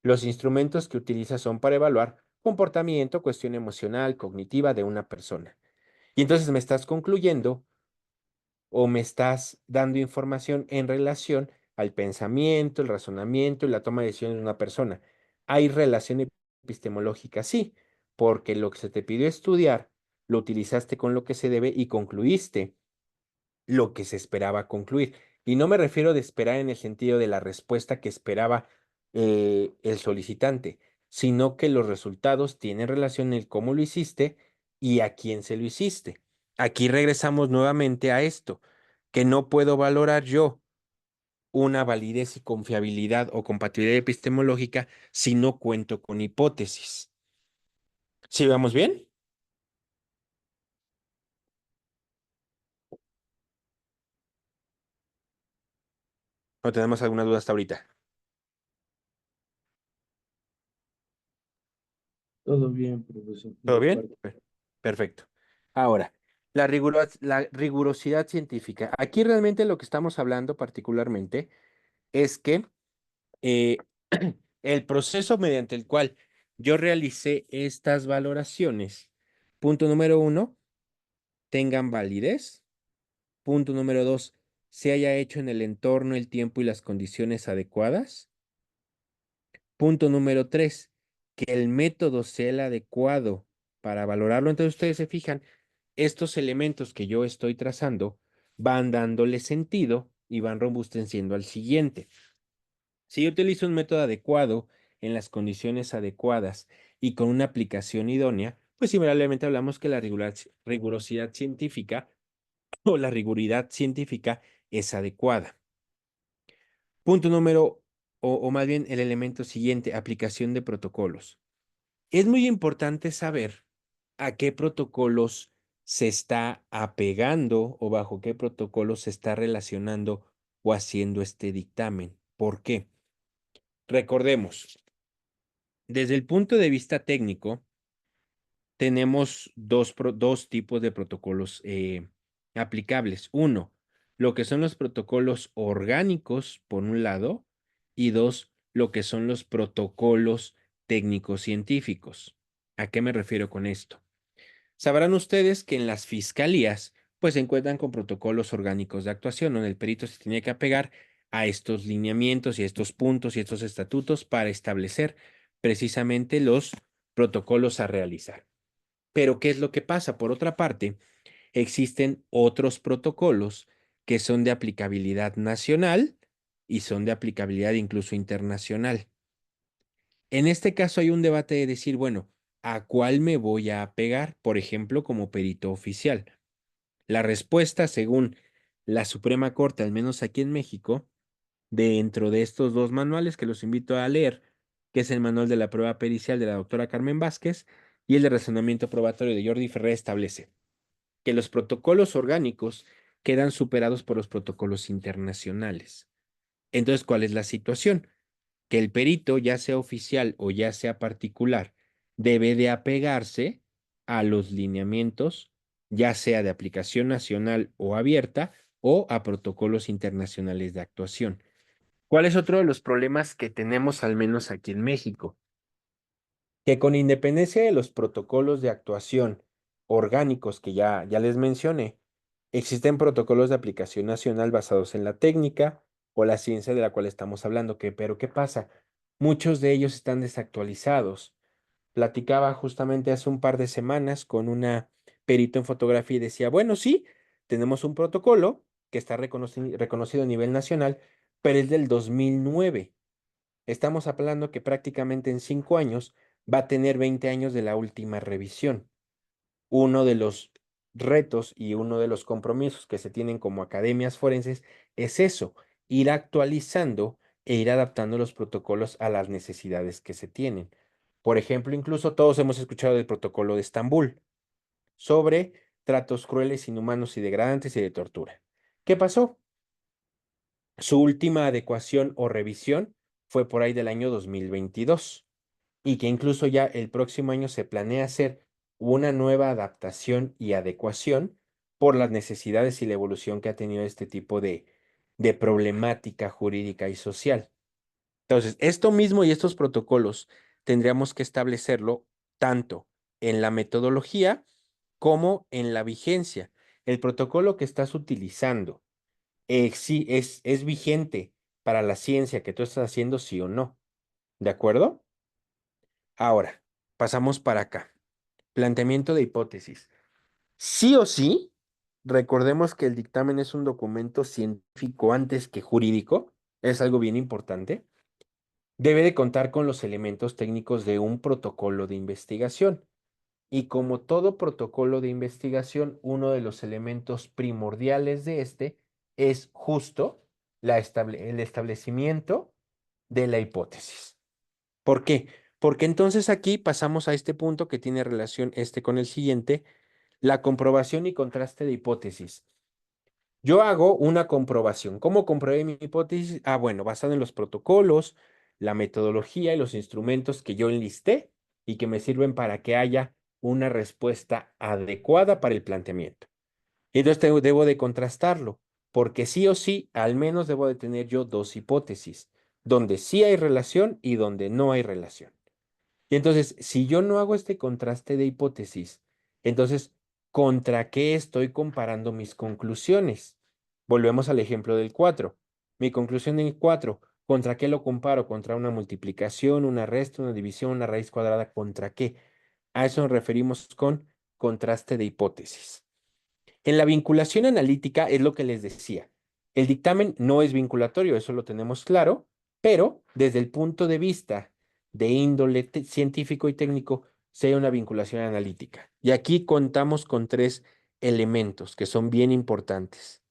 Los instrumentos que utilizas son para evaluar comportamiento, cuestión emocional, cognitiva de una persona. Y entonces me estás concluyendo o me estás dando información en relación al pensamiento, el razonamiento y la toma de decisiones de una persona. ¿Hay relación epistemológica? Sí, porque lo que se te pidió estudiar lo utilizaste con lo que se debe y concluiste lo que se esperaba concluir. Y no me refiero de esperar en el sentido de la respuesta que esperaba el solicitante, sino que los resultados tienen relación en el cómo lo hiciste y a quién se lo hiciste. Aquí regresamos nuevamente a esto, que no puedo valorar yo una validez y confiabilidad o compatibilidad epistemológica si no cuento con hipótesis. ¿Sí vamos bien? ¿O tenemos alguna duda hasta ahorita? Todo bien, profesor, por ¿Todo mi bien? parte. Perfecto. Ahora, la rigurosidad científica. Aquí realmente lo que estamos hablando particularmente es que eh, el proceso mediante el cual yo realicé estas valoraciones, punto número uno, tengan validez. Punto número dos, se haya hecho en el entorno, el tiempo y las condiciones adecuadas. Punto número tres, que el método sea el adecuado para valorarlo. Entonces ustedes se fijan, estos elementos que yo estoy trazando van dándole sentido y van robusteciendo al siguiente. Si yo utilizo un método adecuado en las condiciones adecuadas y con una aplicación idónea, pues invariablemente hablamos que la rigurosidad científica o la riguridad científica es adecuada. Punto número, o más bien el elemento siguiente, aplicación de protocolos. Es muy importante saber a qué protocolos se está apegando o bajo qué protocolos se está relacionando o haciendo este dictamen. ¿Por qué? Recordemos, desde el punto de vista técnico, tenemos dos tipos de protocolos aplicables. Uno, lo que son los protocolos orgánicos, por un lado, y dos, lo que son los protocolos técnicos científicos. ¿A qué me refiero con esto? Sabrán ustedes que en las fiscalías, pues se encuentran con protocolos orgánicos de actuación, donde el perito se tiene que apegar a estos lineamientos y a estos puntos y estos estatutos para establecer precisamente los protocolos a realizar. Pero, ¿qué es lo que pasa? Por otra parte, existen otros protocolos que son de aplicabilidad nacional y son de aplicabilidad incluso internacional. En este caso hay un debate de decir, bueno, ¿a cuál me voy a apegar? Por ejemplo, como perito oficial. La respuesta, según la Suprema Corte, al menos aquí en México, dentro de estos dos manuales que los invito a leer, que es el manual de la prueba pericial de la doctora Carmen Vázquez y el de razonamiento probatorio de Jordi Ferrer, establece que los protocolos orgánicos quedan superados por los protocolos internacionales. Entonces, ¿cuál es la situación? Que el perito, ya sea oficial o ya sea particular, debe de apegarse a los lineamientos, ya sea de aplicación nacional o abierta, o a protocolos internacionales de actuación. ¿Cuál es otro de los problemas que tenemos, al menos aquí en México? Que con independencia de los protocolos de actuación orgánicos que ya les mencioné, existen protocolos de aplicación nacional basados en la técnica o la ciencia de la cual estamos hablando, pero ¿qué pasa? Muchos de ellos están desactualizados. Platicaba justamente hace un par de semanas con una perito en fotografía y decía, bueno, sí, tenemos un protocolo que está reconocido a nivel nacional, pero es del 2009. Estamos hablando que prácticamente en 5 años va a tener 20 años de la última revisión. Uno de los retos y uno de los compromisos que se tienen como academias forenses es eso, ir actualizando e ir adaptando los protocolos a las necesidades que se tienen. Por ejemplo, incluso todos hemos escuchado del protocolo de Estambul sobre tratos crueles, inhumanos y degradantes y de tortura. ¿Qué pasó? Su última adecuación o revisión fue por ahí del año 2022 y que incluso ya el próximo año se planea hacer una nueva adaptación y adecuación por las necesidades y la evolución que ha tenido este tipo de problemática jurídica y social. Entonces, esto mismo y estos protocolos tendríamos que establecerlo tanto en la metodología como en la vigencia. El protocolo que estás utilizando sí, es vigente para la ciencia que tú estás haciendo, sí o no. ¿De acuerdo? Ahora, pasamos para acá. Planteamiento de hipótesis. Sí o sí, recordemos que el dictamen es un documento científico antes que jurídico, es algo bien importante. Debe de contar con los elementos técnicos de un protocolo de investigación. Y como todo protocolo de investigación, uno de los elementos primordiales de este es justo el establecimiento de la hipótesis. ¿Por qué? Porque entonces aquí pasamos a este punto que tiene relación este con el siguiente, la comprobación y contraste de hipótesis. Yo hago una comprobación. ¿Cómo comprobé mi hipótesis? Ah, bueno, basado en los protocolos, la metodología y los instrumentos que yo enlisté y que me sirven para que haya una respuesta adecuada para el planteamiento. Y entonces debo de contrastarlo, porque sí o sí, al menos debo de tener yo dos hipótesis, donde sí hay relación y donde no hay relación. Y entonces, si yo no hago este contraste de hipótesis, entonces, ¿contra qué estoy comparando mis conclusiones? Volvemos al ejemplo del 4. Mi conclusión en el 4, ¿contra qué lo comparo? ¿Contra una multiplicación, una resta, una división, una raíz cuadrada? ¿Contra qué? A eso nos referimos con contraste de hipótesis. En la vinculación analítica es lo que les decía. El dictamen no es vinculatorio, eso lo tenemos claro, pero desde el punto de vista de índole científico y técnico, sí hay una vinculación analítica. Y aquí contamos con tres elementos que son bien importantes.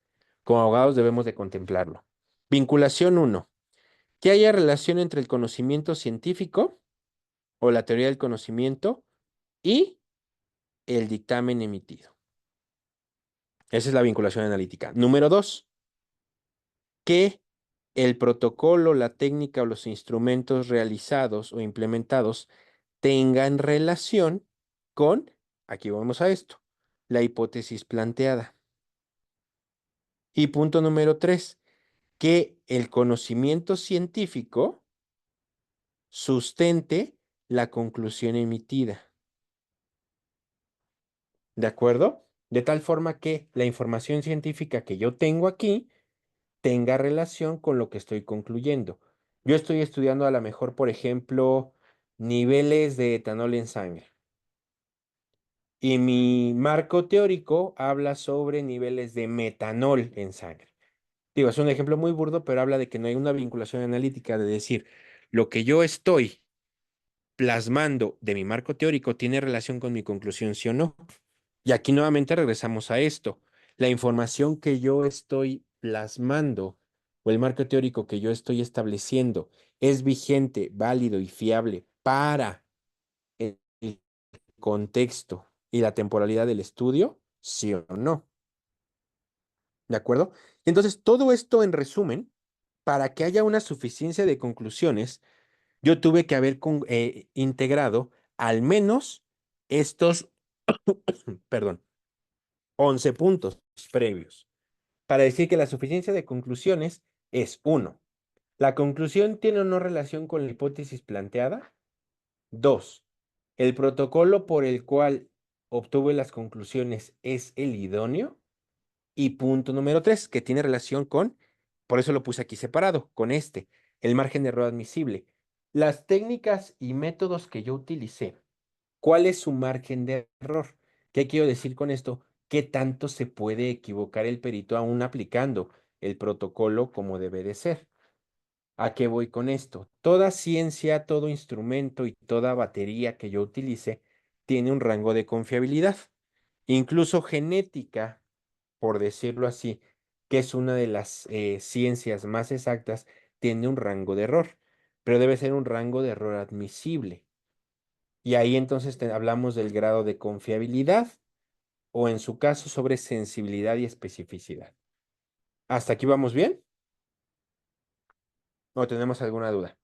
Como abogados debemos de contemplarlo. Vinculación 1, que haya relación entre el conocimiento científico o la teoría del conocimiento y el dictamen emitido. Esa es la vinculación analítica. Número 2, que el protocolo, la técnica o los instrumentos realizados o implementados tengan relación con, aquí vamos a esto, la hipótesis planteada. Y punto número 3, que el conocimiento científico sustente la conclusión emitida. ¿De acuerdo? De tal forma que la información científica que yo tengo aquí tenga relación con lo que estoy concluyendo. Yo estoy estudiando a lo mejor, por ejemplo, niveles de etanol en sangre. Y mi marco teórico habla sobre niveles de metanol en sangre. Digo, es un ejemplo muy burdo, pero habla de que no hay una vinculación analítica de decir, lo que yo estoy plasmando de mi marco teórico tiene relación con mi conclusión, sí o no. Y aquí nuevamente regresamos a esto. La información que yo estoy plasmando o el marco teórico que yo estoy estableciendo es vigente, válido y fiable para el contexto y la temporalidad del estudio, sí o no. ¿De acuerdo? Entonces, todo esto en resumen, para que haya una suficiencia de conclusiones, yo tuve que haber integrado al menos estos, perdón, 11 puntos previos para decir que la suficiencia de conclusiones es 1. ¿La conclusión tiene o no relación con la hipótesis planteada? 2. ¿El protocolo por el cual obtuve las conclusiones es el idóneo? Y punto número 3, que tiene relación con, por eso lo puse aquí separado, con el margen de error admisible. Las técnicas y métodos que yo utilicé, ¿cuál es su margen de error? ¿Qué quiero decir con esto? ¿Qué tanto se puede equivocar el perito aún aplicando el protocolo como debe de ser? ¿A qué voy con esto? Toda ciencia, todo instrumento y toda batería que yo utilice tiene un rango de confiabilidad. Incluso genética, por decirlo así, que es una de las ciencias más exactas, tiene un rango de error, pero debe ser un rango de error admisible. Y ahí entonces hablamos del grado de confiabilidad o en su caso sobre sensibilidad y especificidad. ¿Hasta aquí vamos bien? ¿O tenemos alguna duda?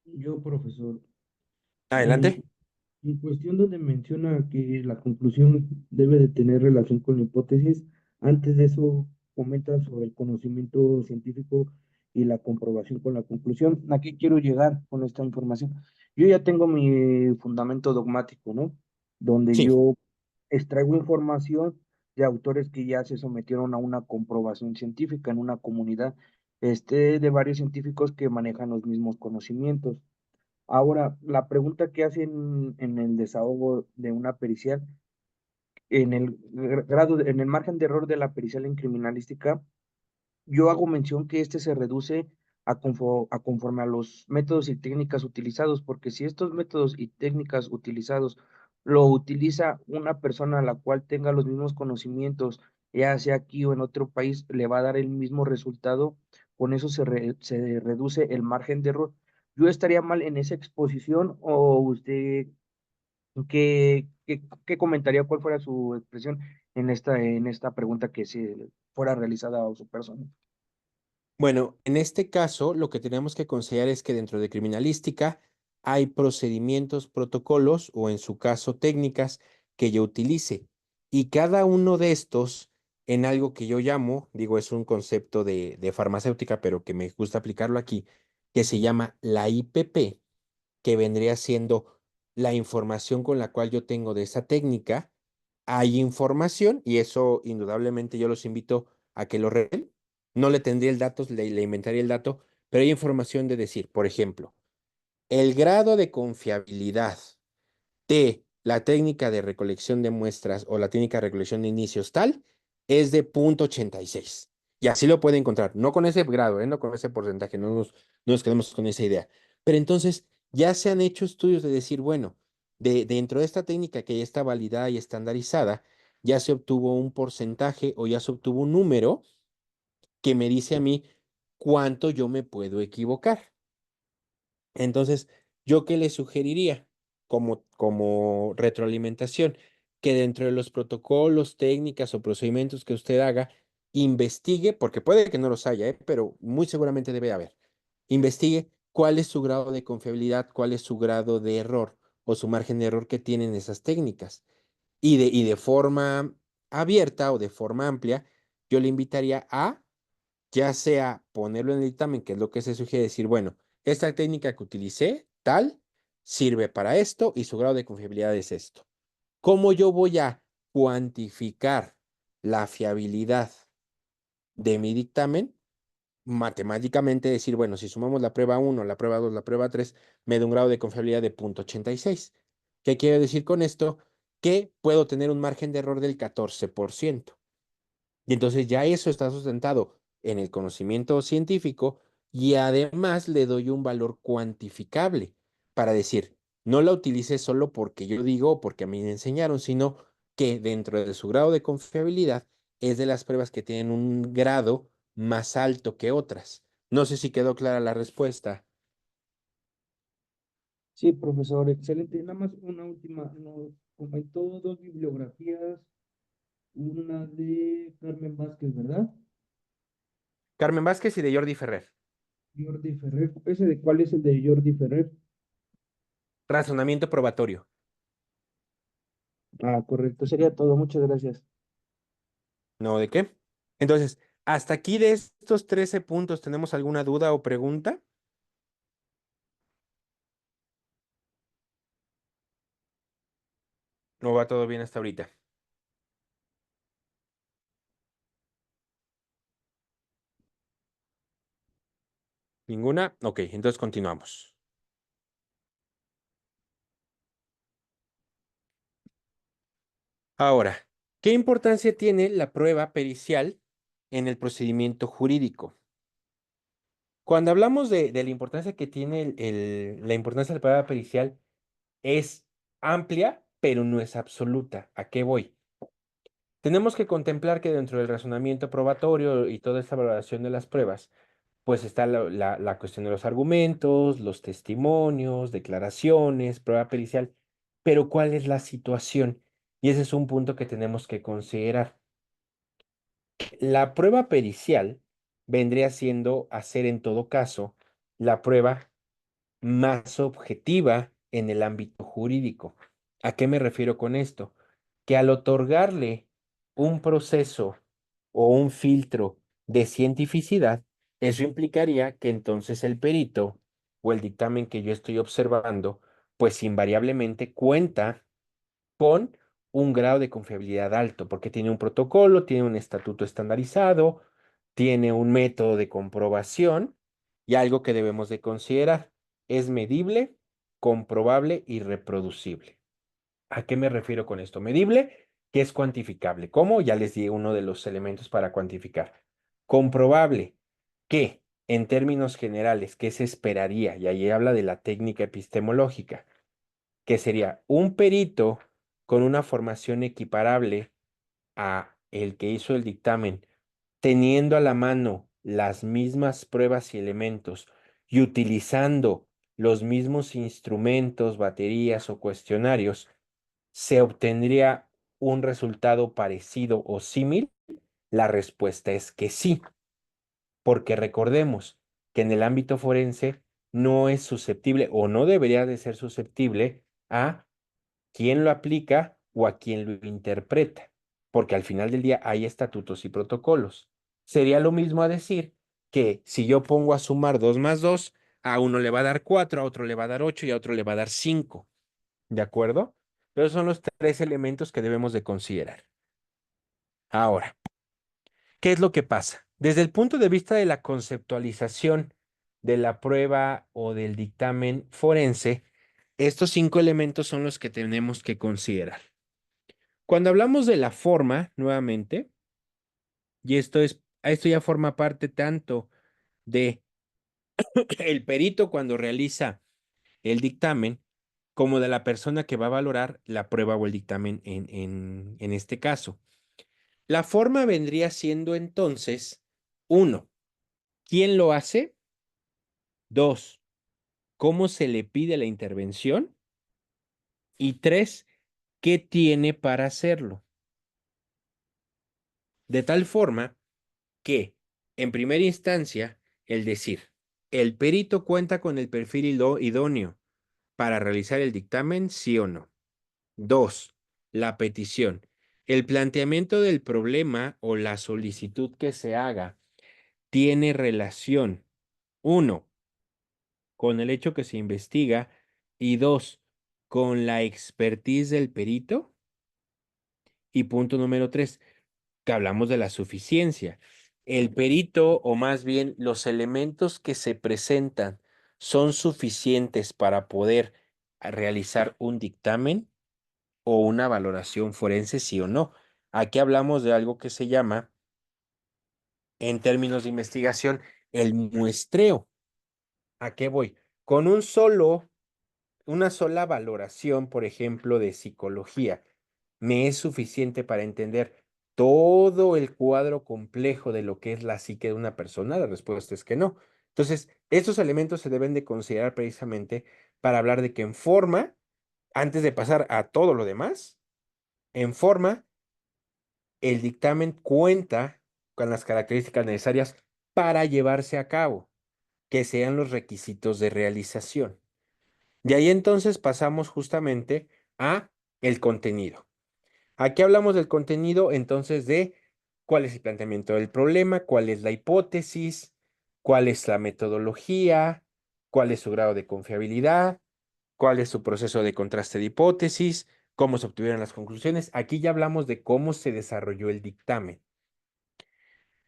Yo, profesor, en, Adelante. en cuestión donde menciona que la conclusión debe de tener relación con la hipótesis, antes de eso comenta sobre el conocimiento científico y la comprobación con la conclusión. ¿A qué quiero llegar con esta información? Yo ya tengo mi fundamento dogmático, ¿no? Donde Sí, yo extraigo información de autores que ya se sometieron a una comprobación científica en una comunidad, de varios científicos que manejan los mismos conocimientos. Ahora, la pregunta que hacen en el desahogo de una pericial, en el en el margen de error de la pericial en criminalística, yo hago mención que este se reduce a conforme a los métodos y técnicas utilizados, porque si estos métodos y técnicas utilizados lo utiliza una persona a la cual tenga los mismos conocimientos, ya sea aquí o en otro país, le va a dar el mismo resultado, con eso se reduce el margen de error. ¿Yo estaría mal en esa exposición o usted qué comentaría, cuál fuera su expresión en esta pregunta que se fuera realizada a su persona? Bueno, en este caso, lo que tenemos que considerar es que dentro de criminalística hay procedimientos, protocolos o en su caso técnicas que yo utilice. Y cada uno de estos en algo que yo llamo, digo, es un concepto de farmacéutica, pero que me gusta aplicarlo aquí, que se llama la IPP, que vendría siendo la información con la cual yo tengo de esa técnica. Hay información y eso indudablemente yo los invito a que lo revelen. No le tendría el dato, le inventaría el dato, pero hay información de decir, por ejemplo, el grado de confiabilidad de la técnica de recolección de muestras o la técnica de recolección de inicios tal es de 0,86. Y así lo puede encontrar, no con ese grado, no con ese porcentaje, no nos quedemos con esa idea. Pero entonces ya se han hecho estudios de decir, bueno, dentro de esta técnica que ya está validada y estandarizada, ya se obtuvo un porcentaje o ya se obtuvo un número que me dice a mí cuánto yo me puedo equivocar. Entonces, ¿yo qué le sugeriría como retroalimentación? Que dentro de los protocolos, técnicas o procedimientos que usted haga, investigue, porque puede que no los haya, pero muy seguramente debe haber. Investigue cuál es su grado de confiabilidad, cuál es su grado de error o su margen de error que tienen esas técnicas. Y de forma abierta o de forma amplia, yo le invitaría a ya sea ponerlo en el dictamen, que es lo que se sugiere, decir, bueno, esta técnica que utilicé, tal, sirve para esto y su grado de confiabilidad es esto. ¿Cómo yo voy a cuantificar la fiabilidad de mi dictamen? Matemáticamente decir, bueno, si sumamos la prueba 1, la prueba 2, la prueba 3, me da un grado de confiabilidad de 0,86. ¿Qué quiere decir con esto? Que puedo tener un margen de error del 14%. Y entonces ya eso está sustentado en el conocimiento científico y además le doy un valor cuantificable para decir, no la utilicé solo porque yo digo o porque a mí me enseñaron, sino que dentro de su grado de confiabilidad es de las pruebas que tienen un grado más alto que otras. No sé si quedó clara la respuesta. Sí, profesor, excelente. Nada más una última, nos comentó dos bibliografías, una de Carmen Vázquez, ¿verdad? Carmen Vázquez y de Jordi Ferrer. Jordi Ferrer. ¿Ese de cuál es el de Jordi Ferrer? Razonamiento probatorio. Ah, correcto, sería todo. Muchas gracias. ¿No de qué? Entonces, hasta aquí de estos 13 puntos, ¿tenemos alguna duda o pregunta? ¿No va todo bien hasta ahorita? ¿Ninguna? Ok, entonces continuamos. Ahora, ¿qué importancia tiene la prueba pericial en el procedimiento jurídico? Cuando hablamos de la importancia que tiene la importancia de la prueba pericial, es amplia, pero no es absoluta. ¿A qué voy? Tenemos que contemplar que dentro del razonamiento probatorio y toda esta valoración de las pruebas, pues está la cuestión de los argumentos, los testimonios, declaraciones, prueba pericial, pero ¿cuál es la situación? Y ese es un punto que tenemos que considerar. La prueba pericial vendría siendo hacer en todo caso la prueba más objetiva en el ámbito jurídico. ¿A qué me refiero con esto? Que al otorgarle un proceso o un filtro de cientificidad, eso implicaría que entonces el perito o el dictamen que yo estoy observando, pues invariablemente cuenta con un grado de confiabilidad alto, porque tiene un protocolo, tiene un estatuto estandarizado, tiene un método de comprobación y algo que debemos de considerar, es medible, comprobable y reproducible. ¿A qué me refiero con esto? Medible, que es cuantificable. ¿Cómo? Ya les di uno de los elementos para cuantificar. Comprobable, que en términos generales, ¿qué se esperaría? Y ahí habla de la técnica epistemológica, que sería un perito con una formación equiparable a el que hizo el dictamen, teniendo a la mano las mismas pruebas y elementos y utilizando los mismos instrumentos, baterías o cuestionarios, ¿se obtendría un resultado parecido o similar? La respuesta es que sí, porque recordemos que en el ámbito forense no es susceptible o no debería de ser susceptible a quién lo aplica o a quién lo interpreta, porque al final del día hay estatutos y protocolos. Sería lo mismo a decir que si yo pongo a sumar 2 más 2, a uno le va a dar 4, a otro le va a dar 8 y a otro le va a dar 5. ¿De acuerdo? Esos son los tres elementos que debemos de considerar. Ahora, ¿qué es lo que pasa? Desde el punto de vista de la conceptualización de la prueba o del dictamen forense, estos 5 elementos son los que tenemos que considerar. Cuando hablamos de la forma, nuevamente, y esto ya forma parte tanto de el perito cuando realiza el dictamen, como de la persona que va a valorar la prueba o el dictamen en este caso. La forma vendría siendo entonces, uno, ¿quién lo hace? Dos, ¿cómo se le pide la intervención? Y tres, ¿qué tiene para hacerlo? De tal forma que, en primera instancia, el decir, el perito cuenta con el perfil idóneo para realizar el dictamen, sí o no. Dos, la petición. El planteamiento del problema o la solicitud que se haga tiene relación, uno, con el hecho que se investiga y dos, con la expertise del perito. Y punto número tres, que hablamos de la suficiencia. El perito, o más bien los elementos que se presentan, son suficientes para poder realizar un dictamen o una valoración forense, sí o no. Aquí hablamos de algo que se llama, en términos de investigación, el muestreo. ¿A qué voy? Con una sola valoración, por ejemplo, de psicología, me es suficiente para entender todo el cuadro complejo de lo que es la psique de una persona. La respuesta es que no. Entonces, estos elementos se deben de considerar precisamente para hablar de que en forma, antes de pasar a todo lo demás, en forma, el dictamen cuenta con las características necesarias para llevarse a cabo, que sean los requisitos de realización. De ahí entonces pasamos justamente a el contenido. Aquí hablamos del contenido entonces de cuál es el planteamiento del problema, cuál es la hipótesis, cuál es la metodología, cuál es su grado de confiabilidad, cuál es su proceso de contraste de hipótesis, cómo se obtuvieron las conclusiones. Aquí ya hablamos de cómo se desarrolló el dictamen.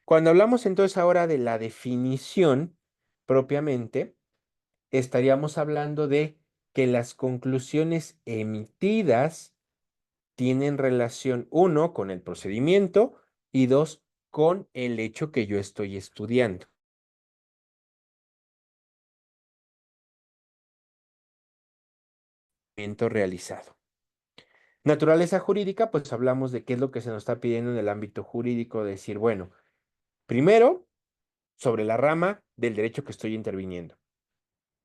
Cuando hablamos entonces ahora de la definición propiamente, estaríamos hablando de que las conclusiones emitidas tienen relación, uno, con el procedimiento y dos, con el hecho que yo estoy estudiando. Realizado. Naturaleza jurídica, pues hablamos de qué es lo que se nos está pidiendo en el ámbito jurídico, decir, bueno, primero, sobre la rama del derecho que estoy interviniendo.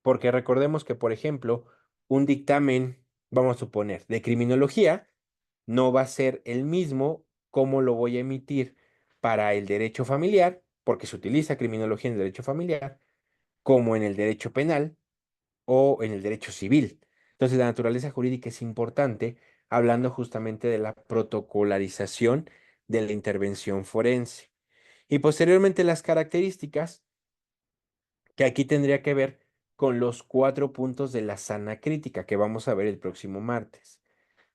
Porque recordemos que, por ejemplo, un dictamen, vamos a suponer, de criminología, no va a ser el mismo como lo voy a emitir para el derecho familiar, porque se utiliza criminología en el derecho familiar, como en el derecho penal o en el derecho civil. Entonces, la naturaleza jurídica es importante, hablando justamente de la protocolarización de la intervención forense. Y posteriormente las características, que aquí tendría que ver con los 4 puntos de la sana crítica que vamos a ver el próximo martes.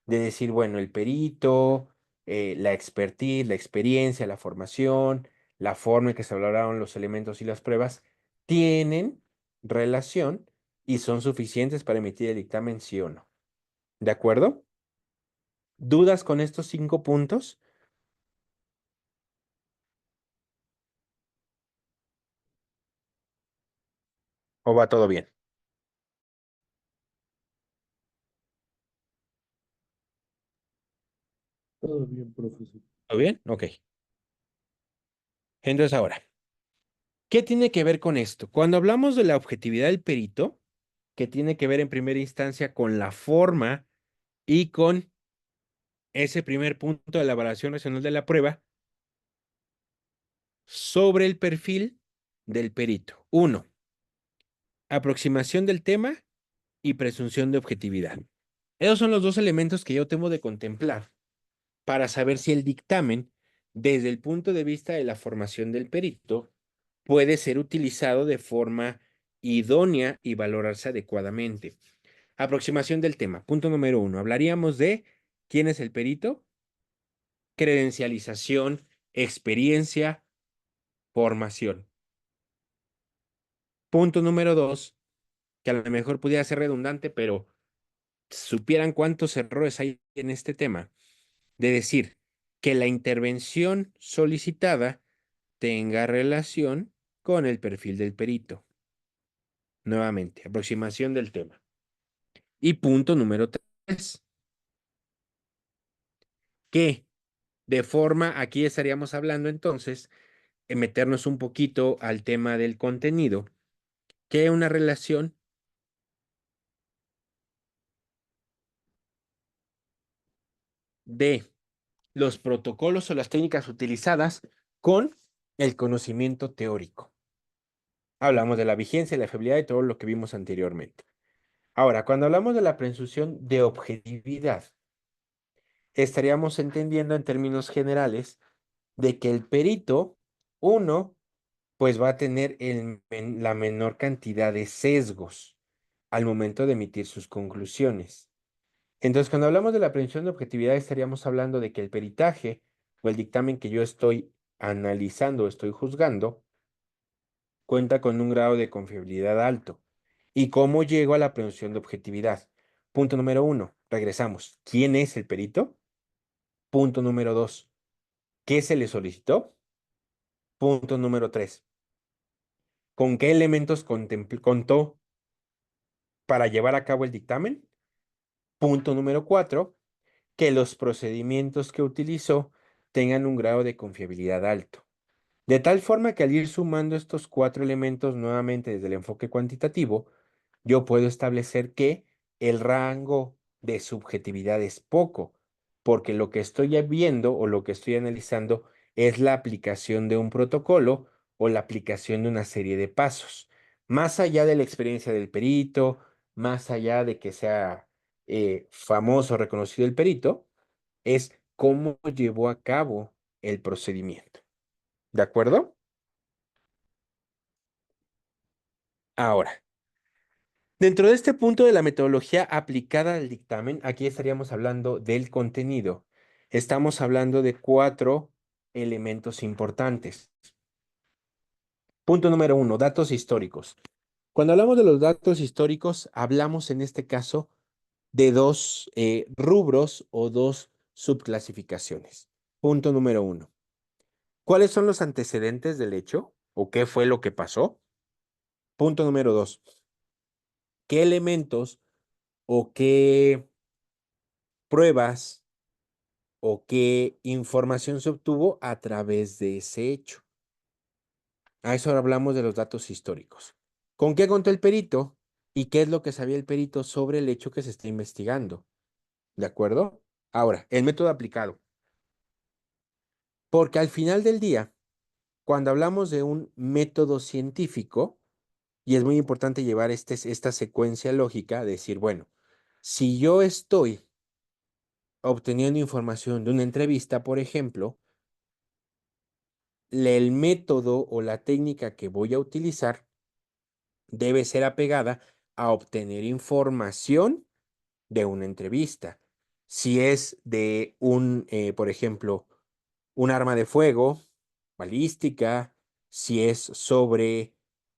De decir, bueno, el perito, la expertise, la experiencia, la formación, la forma en que se valoraron los elementos y las pruebas, tienen relación y son suficientes para emitir el dictamen, sí o no. ¿De acuerdo? ¿Dudas con estos 5 puntos? ¿O va todo bien? Todo bien, profesor. ¿Todo bien? Ok. Entonces ahora, ¿qué tiene que ver con esto? Cuando hablamos de la objetividad del perito, que tiene que ver en primera instancia con la forma y con ese primer punto de la evaluación racional de la prueba sobre el perfil del perito. 1. Aproximación del tema y presunción de objetividad. Esos son los dos elementos que yo tengo de contemplar para saber si el dictamen, desde el punto de vista de la formación del perito, puede ser utilizado de forma idónea y valorarse adecuadamente. Aproximación del tema. Punto número 1. Hablaríamos de quién es el perito, credencialización, experiencia, formación. Punto número 2, que a lo mejor pudiera ser redundante, pero supieran cuántos errores hay en este tema, de decir que la intervención solicitada tenga relación con el perfil del perito. Nuevamente, aproximación del tema. Y punto número 3, que de forma, aquí estaríamos hablando entonces, en meternos un poquito al tema del contenido, que una relación de los protocolos o las técnicas utilizadas con el conocimiento teórico. Hablamos de la vigencia, la fiabilidad y todo lo que vimos anteriormente. Ahora, cuando hablamos de la presunción de objetividad, estaríamos entendiendo en términos generales de que el perito, uno, pues va a tener la menor cantidad de sesgos al momento de emitir sus conclusiones. Entonces, cuando hablamos de la presunción de objetividad, estaríamos hablando de que el peritaje o el dictamen que yo estoy analizando o estoy juzgando cuenta con un grado de confiabilidad alto. ¿Y cómo llego a la presunción de objetividad? Punto número 1, regresamos. ¿Quién es el perito? Punto número 2, ¿qué se le solicitó? Punto número 3, ¿con qué elementos contó para llevar a cabo el dictamen? Punto número 4, que los procedimientos que utilizó tengan un grado de confiabilidad alto. De tal forma que al ir sumando estos 4 elementos nuevamente desde el enfoque cuantitativo, yo puedo establecer que el rango de subjetividad es poco, porque lo que estoy viendo o lo que estoy analizando es la aplicación de un protocolo o la aplicación de una serie de pasos. Más allá de la experiencia del perito, más allá de que sea famoso, reconocido el perito, es cómo llevó a cabo el procedimiento. ¿De acuerdo? Ahora, dentro de este punto de la metodología aplicada al dictamen, aquí estaríamos hablando del contenido. Estamos hablando de 4 elementos importantes. Punto número 1, datos históricos. Cuando hablamos de los datos históricos, hablamos en este caso de 2 rubros o 2 subclasificaciones. Punto número 1. ¿Cuáles son los antecedentes del hecho o qué fue lo que pasó? Punto número 2. ¿Qué elementos o qué pruebas o qué información se obtuvo a través de ese hecho? A eso hablamos de los datos históricos. ¿Con qué contó el perito? ¿Y qué es lo que sabía el perito sobre el hecho que se está investigando? ¿De acuerdo? Ahora, el método aplicado. Porque al final del día, cuando hablamos de un método científico, y es muy importante llevar esta secuencia lógica, decir, bueno, si yo estoy obteniendo información de una entrevista, por ejemplo, el método o la técnica que voy a utilizar debe ser apegada a obtener información de una entrevista. Si es de por ejemplo, un arma de fuego, balística, si es sobre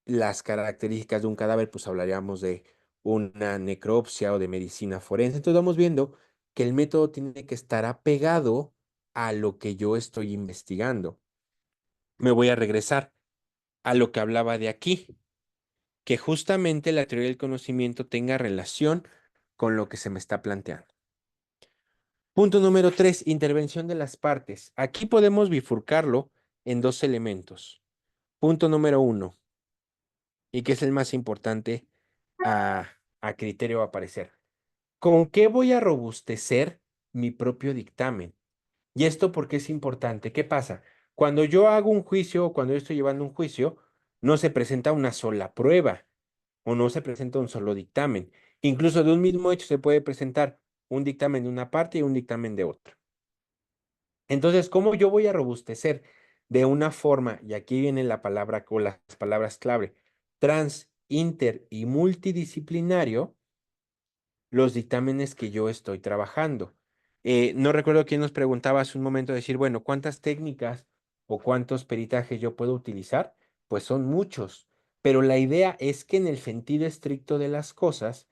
las características de un cadáver, pues hablaríamos de una necropsia o de medicina forense. Entonces vamos viendo que el método tiene que estar apegado a lo que yo estoy investigando. Me voy a regresar a lo que hablaba de aquí, que justamente la teoría del conocimiento tenga relación con lo que se me está planteando. Punto número 3, intervención de las partes. Aquí podemos bifurcarlo en 2 elementos. Punto número 1, y que es el más importante a a criterio va a aparecer. ¿Con qué voy a robustecer mi propio dictamen? ¿Y esto por qué es importante? ¿Qué pasa? Cuando yo hago un juicio o cuando yo estoy llevando un juicio, no se presenta una sola prueba o no se presenta un solo dictamen. Incluso de un mismo hecho se puede presentar un dictamen de una parte y un dictamen de otra. Entonces, ¿cómo yo voy a robustecer de una forma, y aquí viene la palabra o las palabras clave, trans, inter y multidisciplinario, los dictámenes que yo estoy trabajando? No recuerdo quién nos preguntaba hace un momento decir, bueno, ¿cuántas técnicas o cuántos peritajes yo puedo utilizar? Pues son muchos, pero la idea es que en el sentido estricto de las cosas,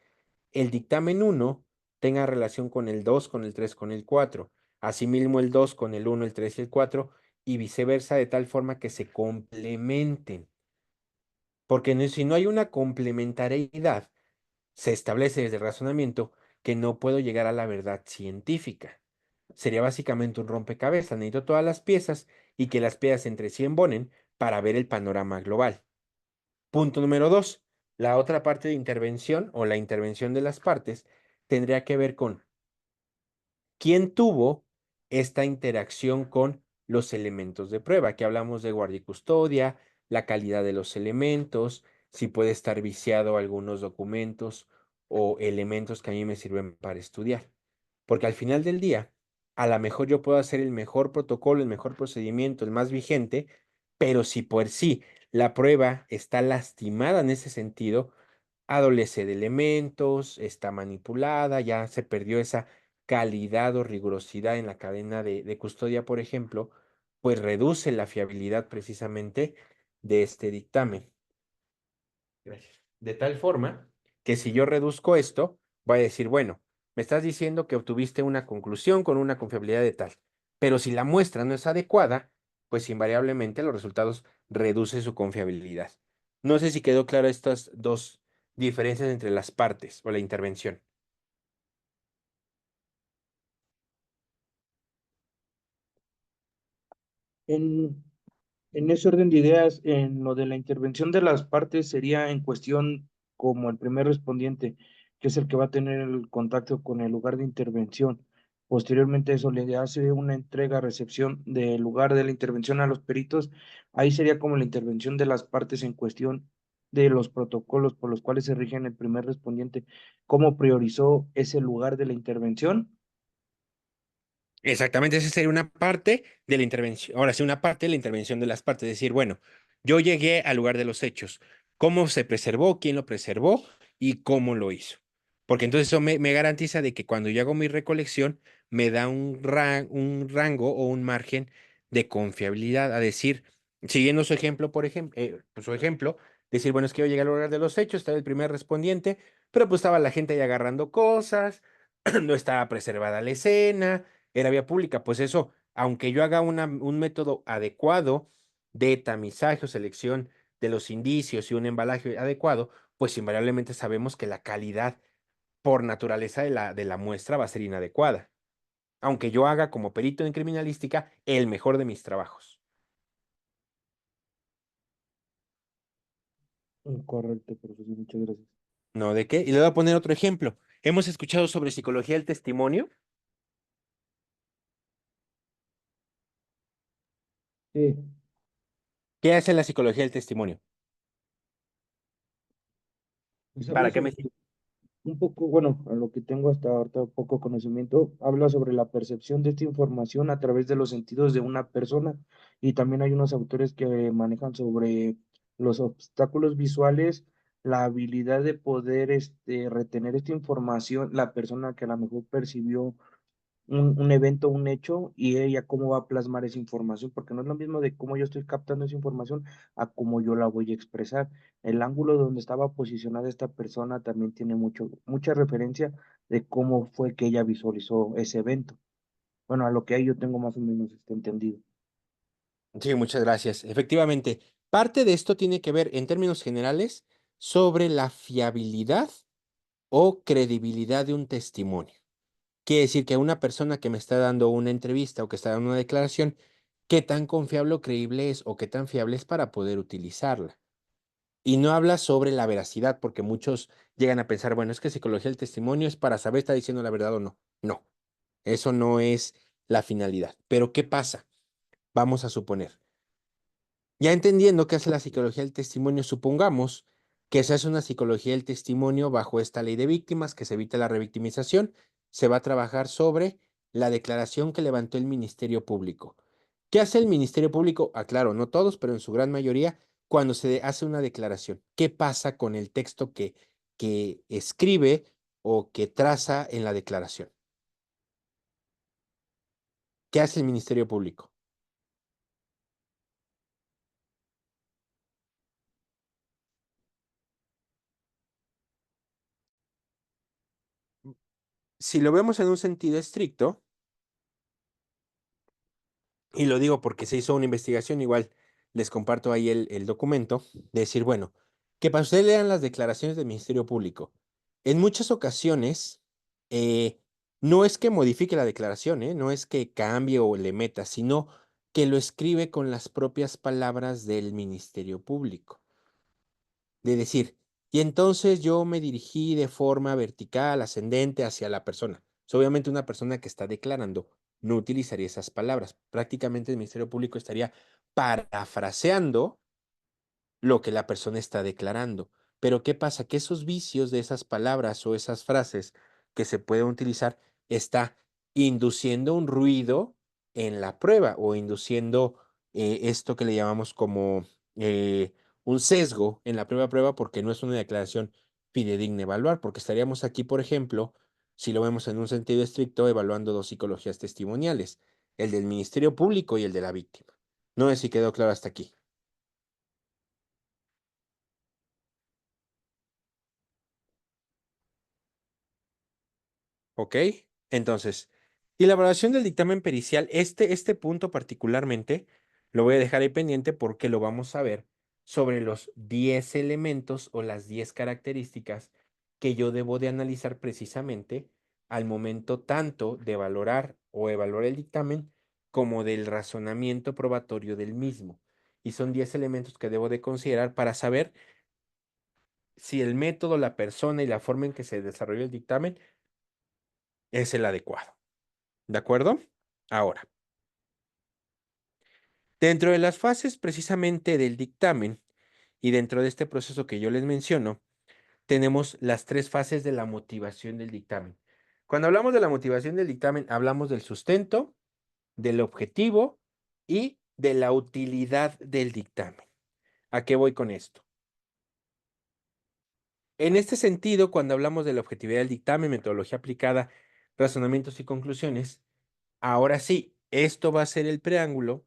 el dictamen uno tenga relación con el 2, con el 3, con el 4, asimismo el 2 con el 1, el 3 y el 4, y viceversa, de tal forma que se complementen. Porque si no hay una complementariedad, se establece desde el razonamiento que no puedo llegar a la verdad científica. Sería básicamente un rompecabezas. Necesito todas las piezas y que las piezas entre sí embonen para ver el panorama global. Punto número 2. La otra parte de intervención o la intervención de las partes tendría que ver con quién tuvo esta interacción con los elementos de prueba. Aquí hablamos de guardia y custodia, la calidad de los elementos, si puede estar viciado algunos documentos o elementos que a mí me sirven para estudiar. Porque al final del día, a lo mejor yo puedo hacer el mejor protocolo, el mejor procedimiento, el más vigente, pero si por sí la prueba está lastimada en ese sentido, adolece de elementos, está manipulada, ya se perdió esa calidad o rigurosidad en la cadena de custodia, por ejemplo, pues reduce la fiabilidad precisamente de este dictamen. Gracias. De tal forma que si yo reduzco esto, voy a decir, bueno, me estás diciendo que obtuviste una conclusión con una confiabilidad de tal, pero si la muestra no es adecuada, pues invariablemente los resultados reducen su confiabilidad. No sé si quedó claro estas dos diferencias entre las partes o la intervención. En, en ese orden de ideas, en lo de la intervención de las partes sería en cuestión como el primer respondiente, que es el que va a tener el contacto con el lugar de intervención. Posteriormente eso le hace una entrega, recepción del lugar de la intervención a los peritos. Ahí sería como la intervención de las partes en cuestión de los protocolos por los cuales se rigen el primer respondiente, cómo priorizó ese lugar de la intervención. Exactamente, esa sería una parte de la intervención. Ahora sí, una parte de la intervención de las partes. Es decir, bueno, yo llegué al lugar de los hechos. ¿Cómo se preservó? ¿Quién lo preservó? ¿Y cómo lo hizo? Porque entonces eso me garantiza de que cuando yo hago mi recolección, me da un rango o un margen de confiabilidad. A decir, siguiendo su ejemplo, por ejemplo, su ejemplo, decir, bueno, es que yo llegué al lugar de los hechos, estaba el primer respondiente, pero pues estaba la gente ahí agarrando cosas, no estaba preservada la escena, era vía pública, pues eso, aunque yo haga un método adecuado de tamizaje o selección de los indicios y un embalaje adecuado, pues invariablemente sabemos que la calidad por naturaleza de la muestra va a ser inadecuada, aunque yo haga como perito en criminalística el mejor de mis trabajos. Correcto, profesor, muchas gracias. ¿No? ¿De qué? Y le voy a poner otro ejemplo. Hemos escuchado sobre psicología del testimonio. Sí, ¿Qué hace la psicología del testimonio? pues habla ¿Para qué sobre me sirve? un poco, bueno, a lo que tengo hasta ahorita poco conocimiento, habla sobre la percepción de esta información a través de los sentidos de una persona y también hay unos autores que manejan sobre los obstáculos visuales, la habilidad de poder retener esta información, la persona que a lo mejor percibió un evento, un hecho, y ella cómo va a plasmar esa información, porque no es lo mismo de cómo yo estoy captando esa información a cómo yo la voy a expresar. El ángulo donde estaba posicionada esta persona también tiene mucha referencia de cómo fue que ella visualizó ese evento. Bueno, a lo que ahí yo tengo más o menos entendido. Sí, muchas gracias. Efectivamente, parte de esto tiene que ver, en términos generales, sobre la fiabilidad o credibilidad de un testimonio. Quiere decir que una persona que me está dando una entrevista o que está dando una declaración, qué tan confiable o creíble es o qué tan fiable es para poder utilizarla. Y no habla sobre la veracidad, porque muchos llegan a pensar, bueno, es que psicología del testimonio es para saber si está diciendo la verdad o no. No, eso no es la finalidad. Pero ¿qué pasa? Vamos a suponer. Ya entendiendo qué hace la psicología del testimonio, supongamos que se hace una psicología del testimonio bajo esta ley de víctimas, que se evita la revictimización, se va a trabajar sobre la declaración que levantó el Ministerio Público. ¿Qué hace el Ministerio Público? Aclaro, no todos, pero en su gran mayoría, cuando se hace una declaración. ¿Qué pasa con el texto que escribe o que traza en la declaración? ¿Qué hace el Ministerio Público? Si lo vemos en un sentido estricto, y lo digo porque se hizo una investigación, igual les comparto ahí el documento, de decir, bueno, que para ustedes lean las declaraciones del Ministerio Público. En muchas ocasiones, eh, no es que modifique la declaración, no es que cambie o le meta, sino que lo escribe con las propias palabras del Ministerio Público. De decir, y entonces yo me dirigí de forma vertical, ascendente hacia la persona. Obviamente una persona que está declarando no utilizaría esas palabras. Prácticamente el Ministerio Público estaría parafraseando lo que la persona está declarando. Pero ¿qué pasa? Que esos vicios de esas palabras o esas frases que se pueden utilizar está induciendo un ruido en la prueba o induciendo esto que le llamamos como un sesgo en la prueba porque no es una declaración fidedigna evaluar, porque estaríamos aquí, por ejemplo, si lo vemos en un sentido estricto, evaluando dos psicologías testimoniales, el del Ministerio Público y el de la víctima. No sé si quedó claro hasta aquí. ¿Ok? Entonces, y la evaluación del dictamen pericial, este punto particularmente, lo voy a dejar ahí pendiente porque lo vamos a ver sobre los 10 elementos o las 10 características que yo debo de analizar precisamente al momento tanto de valorar o evaluar el dictamen como del razonamiento probatorio del mismo. Y son 10 elementos que debo de considerar para saber si el método, la persona y la forma en que se desarrolló el dictamen es el adecuado. ¿De acuerdo? Ahora, dentro de las fases precisamente del dictamen y dentro de este proceso que yo les menciono, tenemos las tres fases de la motivación del dictamen. Cuando hablamos de la motivación del dictamen, hablamos del sustento, del objetivo y de la utilidad del dictamen. ¿A qué voy con esto? En este sentido, cuando hablamos de la objetividad del dictamen, metodología aplicada, razonamientos y conclusiones, ahora sí, esto va a ser el preámbulo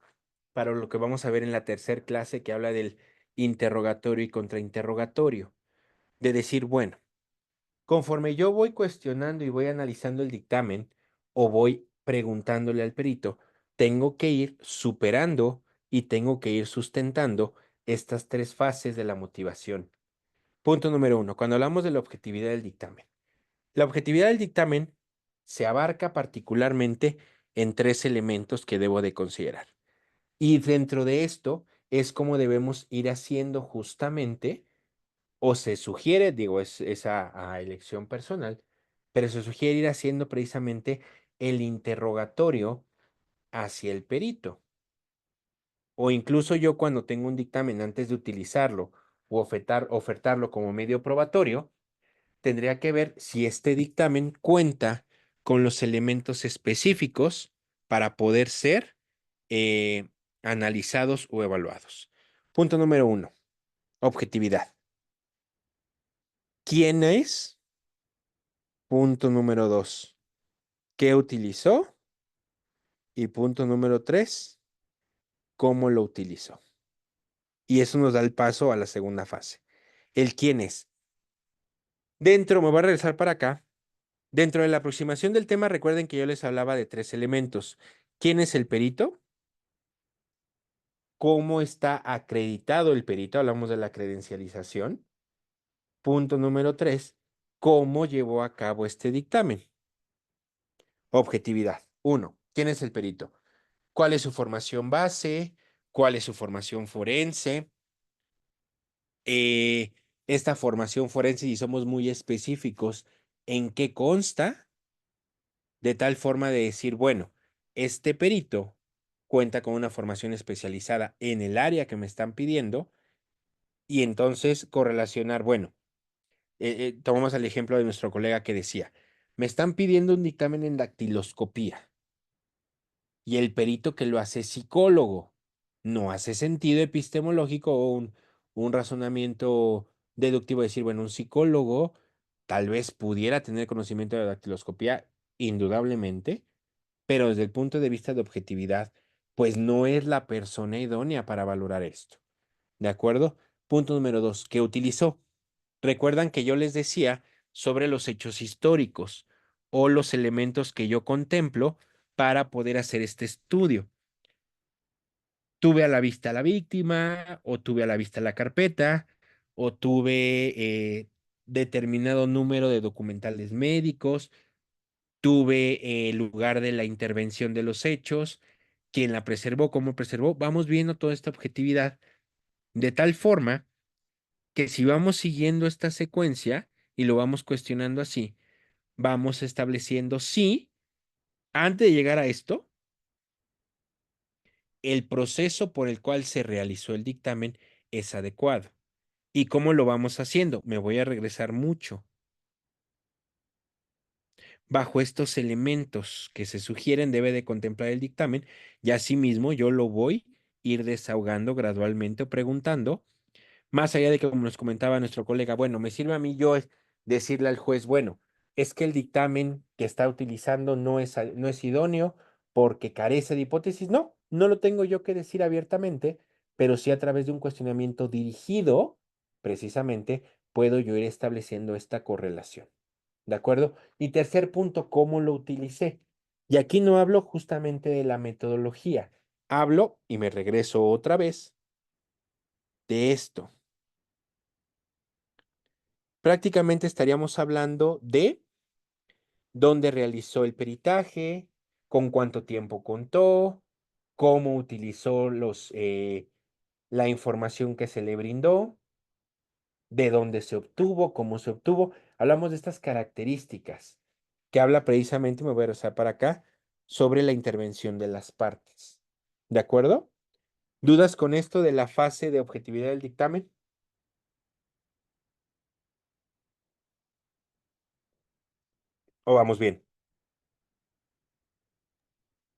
para lo que vamos a ver en la tercera clase que habla del interrogatorio y contrainterrogatorio. De decir, bueno, conforme yo voy cuestionando y voy analizando el dictamen o voy preguntándole al perito, tengo que ir superando y tengo que ir sustentando estas tres fases de la motivación. Punto número uno, cuando hablamos de la objetividad del dictamen. La objetividad del dictamen se abarca particularmente en tres elementos que debo de considerar. Y dentro de esto es como debemos ir haciendo justamente, o se sugiere, digo, es a elección personal, pero se sugiere ir haciendo precisamente el interrogatorio hacia el perito. O incluso yo cuando tengo un dictamen antes de utilizarlo o ofertarlo como medio probatorio, tendría que ver si este dictamen cuenta con los elementos específicos para poder ser eh, analizados o evaluados. Punto número uno, objetividad. ¿Quién es? Punto número dos, ¿qué utilizó? Y punto número tres, ¿cómo lo utilizó? Y eso nos da el paso a la segunda fase. El quién es. Dentro, me voy a regresar para acá. Dentro de la aproximación del tema, recuerden que yo les hablaba de tres elementos. ¿Quién es el perito? ¿Cómo está acreditado el perito? Hablamos de la credencialización. Punto número tres, ¿cómo llevó a cabo este dictamen? Objetividad. Uno, ¿quién es el perito? ¿Cuál es su formación base? ¿Cuál es su formación forense? Eh, esta formación forense y somos muy específicos en qué consta, de tal forma de decir, bueno, este perito cuenta con una formación especializada en el área que me están pidiendo y entonces correlacionar, bueno, tomamos el ejemplo de nuestro colega que decía, me están pidiendo un dictamen en dactiloscopía y el perito que lo hace es psicólogo. No hace sentido epistemológico o un razonamiento deductivo decir, bueno, un psicólogo tal vez pudiera tener conocimiento de dactiloscopía, indudablemente, pero desde el punto de vista de objetividad, pues no es la persona idónea para valorar esto. ¿De acuerdo? Punto número 2, ¿qué utilizó? Recuerdan que yo les decía sobre los hechos históricos o los elementos que yo contemplo para poder hacer este estudio. Tuve a la vista la víctima, o tuve a la vista la carpeta, o tuve determinado número de documentales médicos, tuve el lugar de la intervención de los hechos, quién la preservó, cómo preservó. Vamos viendo toda esta objetividad de tal forma que si vamos siguiendo esta secuencia y lo vamos cuestionando así, vamos estableciendo si, antes de llegar a esto, el proceso por el cual se realizó el dictamen es adecuado. ¿Y cómo lo vamos haciendo? Me voy a regresar mucho. Bajo estos elementos que se sugieren debe de contemplar el dictamen y asimismo yo lo voy a ir desahogando gradualmente o preguntando. Más allá de que, como nos comentaba nuestro colega, bueno, me sirve a mí yo decirle al juez, bueno, es que el dictamen que está utilizando no es idóneo porque carece de hipótesis. No, no lo tengo yo que decir abiertamente, pero sí a través de un cuestionamiento dirigido, precisamente, puedo yo ir estableciendo esta correlación. ¿De acuerdo? Y tercer punto, ¿cómo lo utilicé? Y aquí no hablo justamente de la metodología, hablo, y me regreso otra vez, de esto. Prácticamente estaríamos hablando de dónde realizó el peritaje, con cuánto tiempo contó, cómo utilizó la información que se le brindó, de dónde se obtuvo, cómo se obtuvo. Hablamos de estas características que habla precisamente, me voy a regresar para acá, sobre la intervención de las partes. ¿De acuerdo? ¿Dudas con esto de la fase de objetividad del dictamen? ¿O vamos bien?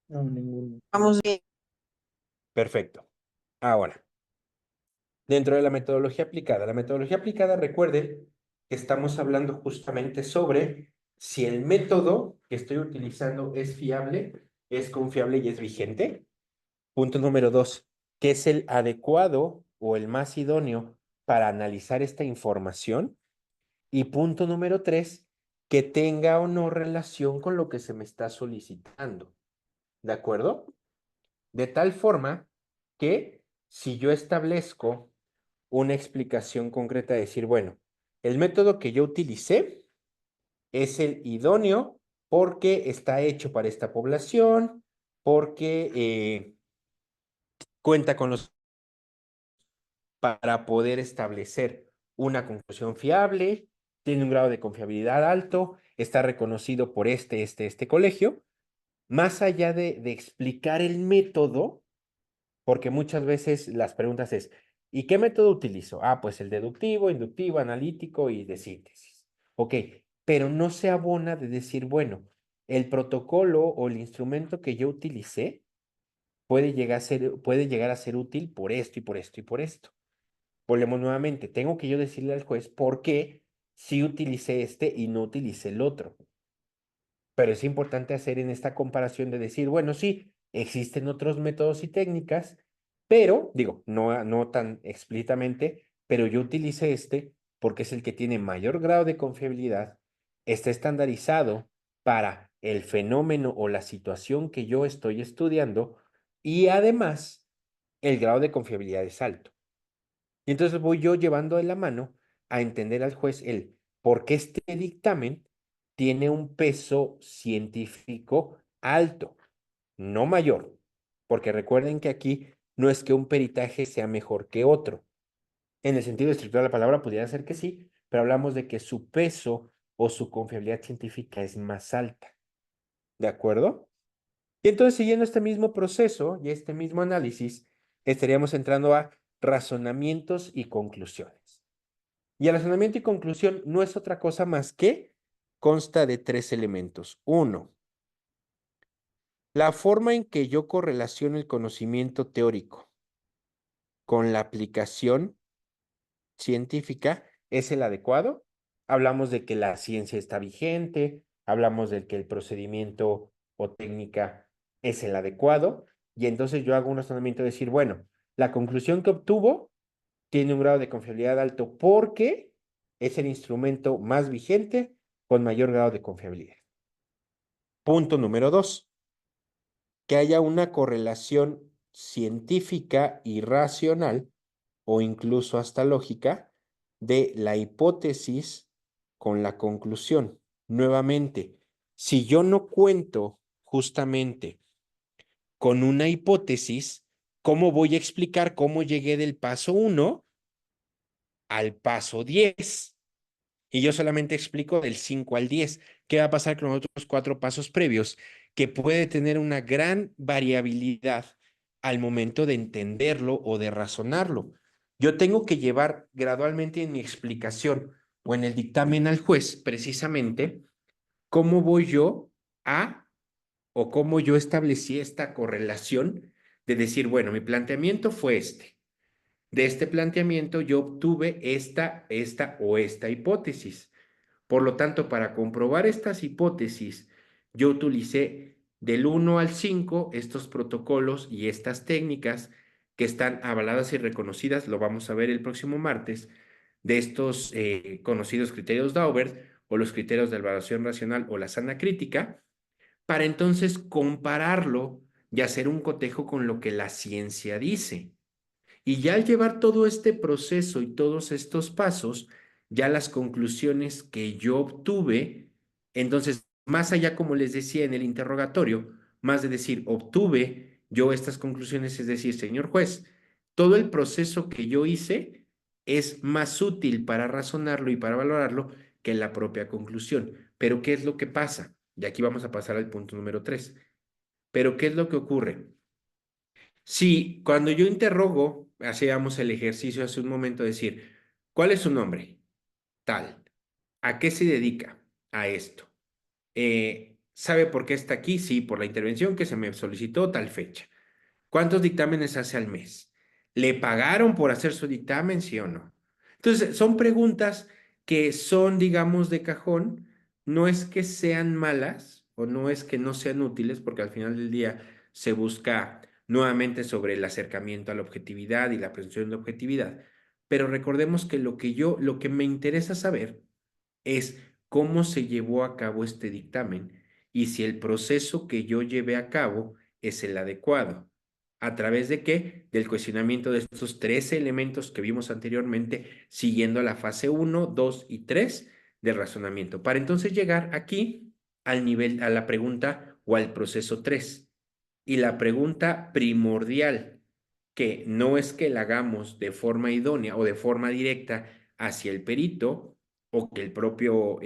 No, ninguno. Vamos bien. Perfecto. Ahora, dentro de la metodología aplicada, recuerden que estamos hablando justamente sobre si el método que estoy utilizando es fiable, es confiable y es vigente. Punto número 2, ¿qué es el adecuado o el más idóneo para analizar esta información? Y punto número 3, que tenga o no relación con lo que se me está solicitando. ¿De acuerdo? De tal forma que si yo establezco una explicación concreta, decir, bueno, el método que yo utilicé es el idóneo porque está hecho para esta población, porque cuenta con los para poder establecer una conclusión fiable, tiene un grado de confiabilidad alto, está reconocido por este colegio. Más allá de explicar el método, porque muchas veces las preguntas es, ¿y qué método utilizo? Ah, pues el deductivo, inductivo, analítico y de síntesis. Ok, pero no se abona de decir, bueno, el protocolo o el instrumento que yo utilicé puede llegar a ser útil por esto y por esto y por esto. Volvemos nuevamente, tengo que yo decirle al juez por qué sí utilicé este y no utilicé el otro. Pero es importante hacer en esta comparación de decir, bueno, sí, existen otros métodos y técnicas, pero, digo, no tan explícitamente, pero yo utilicé este porque es el que tiene mayor grado de confiabilidad, está estandarizado para el fenómeno o la situación que yo estoy estudiando y además el grado de confiabilidad es alto. Y entonces voy yo llevando de la mano a entender al juez el por qué este dictamen tiene un peso científico alto, no mayor, porque recuerden que aquí no es que un peritaje sea mejor que otro, En el sentido estricto de la palabra, pudiera ser que sí, pero hablamos de que su peso o su confiabilidad científica es más alta. ¿De acuerdo? Y entonces, siguiendo este mismo proceso y este mismo análisis, estaríamos entrando a razonamientos y conclusiones. Y el razonamiento y conclusión no es otra cosa más que consta de 3 elementos. Uno, la forma en que yo correlaciono el conocimiento teórico con la aplicación científica es el adecuado. Hablamos de que la ciencia está vigente, hablamos de que el procedimiento o técnica es el adecuado, y entonces yo hago un razonamiento de decir, bueno, la conclusión que obtuvo tiene un grado de confiabilidad alto porque es el instrumento más vigente con mayor grado de confiabilidad. Punto número 2, que haya una correlación científica y racional o incluso hasta lógica de la hipótesis con la conclusión. Nuevamente, si yo no cuento justamente con una hipótesis, ¿cómo voy a explicar cómo llegué del paso 1 al paso 10? Y yo solamente explico del 5 al 10. ¿Qué va a pasar con los otros 4 pasos previos? Que puede tener una gran variabilidad al momento de entenderlo o de razonarlo. Yo tengo que llevar gradualmente en mi explicación o en el dictamen al juez, precisamente, cómo voy yo a o cómo yo establecí esta correlación de decir, bueno, mi planteamiento fue este. De este planteamiento yo obtuve esta o esta hipótesis. Por lo tanto, para comprobar estas hipótesis, yo utilicé del 1 al 5 estos protocolos y estas técnicas que están avaladas y reconocidas, lo vamos a ver el próximo martes, de estos conocidos criterios Daubert o los criterios de evaluación racional o la sana crítica, para entonces compararlo y hacer un cotejo con lo que la ciencia dice. Y ya al llevar todo este proceso y todos estos pasos, ya las conclusiones que yo obtuve, entonces, más allá, como les decía en el interrogatorio, más de decir, obtuve yo estas conclusiones, es decir, señor juez, todo el proceso que yo hice es más útil para razonarlo y para valorarlo que la propia conclusión. Pero, ¿qué es lo que pasa? Y aquí vamos a pasar al punto número 3. Pero, ¿qué es lo que ocurre? Sí, cuando yo interrogo, hacíamos el ejercicio hace un momento, decir, ¿cuál es su nombre? Tal. ¿A qué se dedica? A esto. ¿Sabe por qué está aquí? Sí, por la intervención que se me solicitó tal fecha. ¿Cuántos dictámenes hace al mes? ¿Le pagaron por hacer su dictamen, sí o no? Entonces, son preguntas que son, digamos, de cajón. No es que sean malas o no es que no sean útiles, porque al final del día se busca nuevamente sobre el acercamiento a la objetividad y la presunción de objetividad. Pero recordemos que lo que me interesa saber es cómo se llevó a cabo este dictamen y si el proceso que yo llevé a cabo es el adecuado. ¿A través de qué? Del cuestionamiento de estos 13 elementos que vimos anteriormente, siguiendo la fase 1, 2 y 3 del razonamiento, para entonces llegar aquí al nivel, a la pregunta o al proceso 3. Y la pregunta primordial, que no es que la hagamos de forma idónea o de forma directa hacia el perito, o que el propio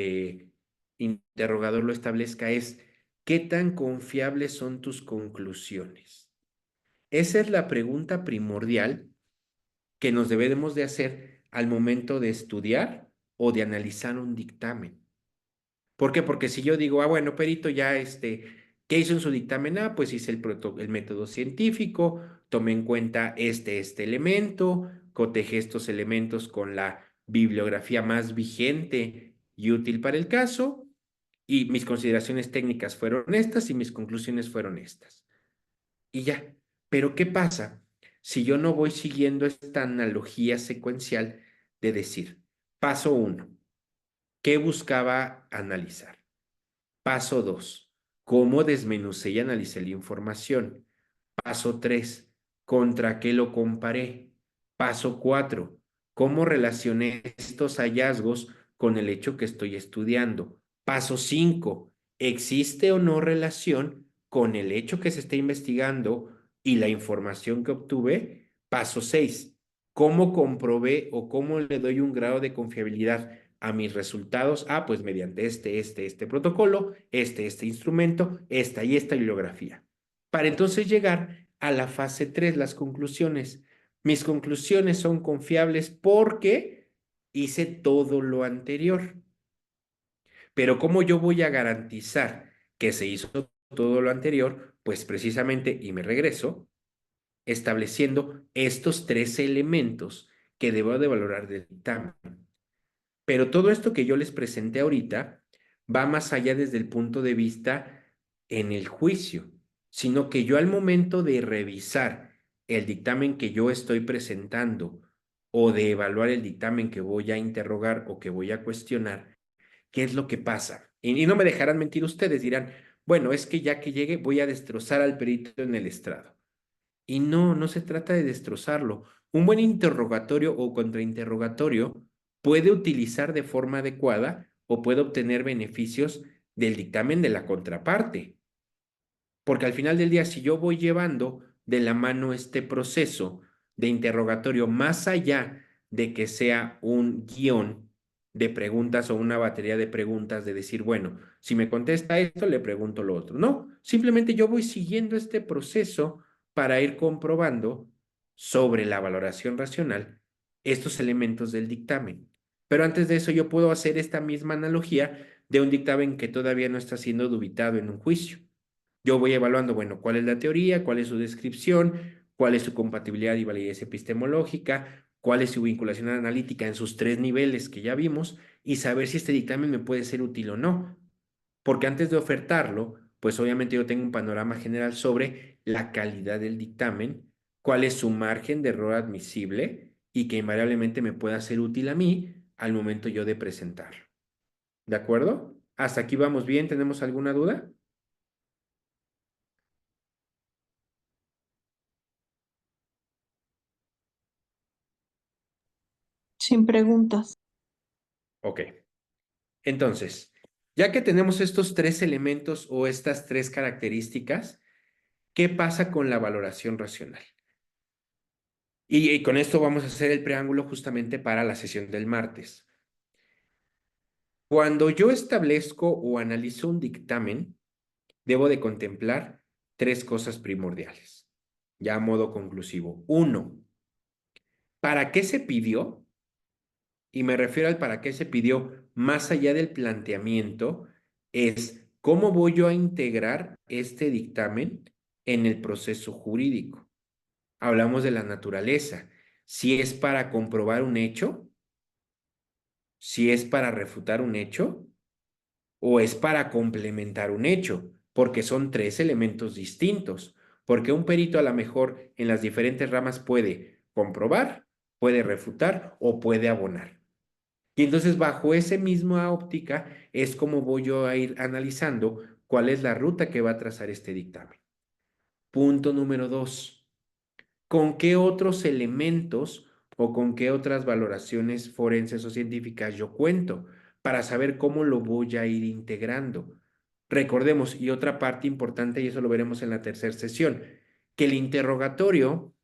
interrogador lo establezca, es ¿qué tan confiables son tus conclusiones? Esa es la pregunta primordial que nos debemos de hacer al momento de estudiar o de analizar un dictamen. ¿Por qué? Porque si yo digo, bueno, perito, ya ¿qué hizo en su dictamen? Pues hice el método científico, tomé en cuenta este elemento, cotejé estos elementos con la bibliografía más vigente y útil para el caso, y mis consideraciones técnicas fueron estas y mis conclusiones fueron estas. Y ya. Pero ¿qué pasa si yo no voy siguiendo esta analogía secuencial de decir, paso 1, ¿qué buscaba analizar? Paso 2, ¿cómo desmenucé y analicé la información? Paso 3, ¿contra qué lo comparé? Paso 4, ¿cómo relacioné estos hallazgos con el hecho que estoy estudiando? Paso 5, ¿existe o no relación con el hecho que se está investigando y la información que obtuve? Paso 6, ¿Cómo comprobé o cómo le doy un grado de confiabilidad a mis resultados? Ah, pues mediante este protocolo, este instrumento, esta y esta bibliografía. Para entonces llegar a la fase 3, las conclusiones. Mis conclusiones son confiables porque hice todo lo anterior. Pero ¿cómo yo voy a garantizar que se hizo todo lo anterior? Pues precisamente, y me regreso, estableciendo estos 3 elementos que debo de valorar del dictamen. Pero todo esto que yo les presenté ahorita va más allá desde el punto de vista en el juicio, sino que yo al momento de revisar el dictamen que yo estoy presentando o de evaluar el dictamen que voy a interrogar o que voy a cuestionar, ¿qué es lo que pasa? Y no me dejarán mentir ustedes, dirán, bueno, es que ya que llegue voy a destrozar al perito en el estrado. Y no, no se trata de destrozarlo. Un buen interrogatorio o contrainterrogatorio puede utilizar de forma adecuada o puede obtener beneficios del dictamen de la contraparte. Porque al final del día, si yo voy llevando de la mano este proceso de interrogatorio, más allá de que sea un guión de preguntas o una batería de preguntas de decir, bueno, si me contesta esto, le pregunto lo otro. No, simplemente yo voy siguiendo este proceso para ir comprobando sobre la valoración racional estos elementos del dictamen. Pero antes de eso, yo puedo hacer esta misma analogía de un dictamen que todavía no está siendo dubitado en un juicio. Yo voy evaluando, bueno, cuál es la teoría, cuál es su descripción, cuál es su compatibilidad y validez epistemológica, cuál es su vinculación analítica en sus 3 niveles que ya vimos y saber si este dictamen me puede ser útil o no. Porque antes de ofertarlo, pues obviamente yo tengo un panorama general sobre la calidad del dictamen, cuál es su margen de error admisible y que invariablemente me pueda ser útil a mí al momento yo de presentarlo. ¿De acuerdo? ¿Hasta aquí vamos bien? ¿Tenemos alguna duda? Sin preguntas. Ok. Entonces, ya que tenemos estos 3 elementos o estas 3 características, ¿qué pasa con la valoración racional? Y con esto vamos a hacer el preámbulo justamente para la sesión del martes. Cuando yo establezco o analizo un dictamen, debo de contemplar 3 cosas primordiales, ya a modo conclusivo. 1, ¿para qué se pidió? Y me refiero al para qué se pidió más allá del planteamiento, es cómo voy yo a integrar este dictamen en el proceso jurídico. Hablamos de la naturaleza. Si es para comprobar un hecho, si es para refutar un hecho, o es para complementar un hecho, porque son 3 elementos distintos. Porque un perito a lo mejor en las diferentes ramas puede comprobar, puede refutar o puede abonar. Y entonces bajo esa misma óptica es como voy yo a ir analizando cuál es la ruta que va a trazar este dictamen. Punto número 2. ¿Con qué otros elementos o con qué otras valoraciones forenses o científicas yo cuento para saber cómo lo voy a ir integrando? Recordemos, y otra parte importante, y eso lo veremos en la tercera sesión, que el interrogatorio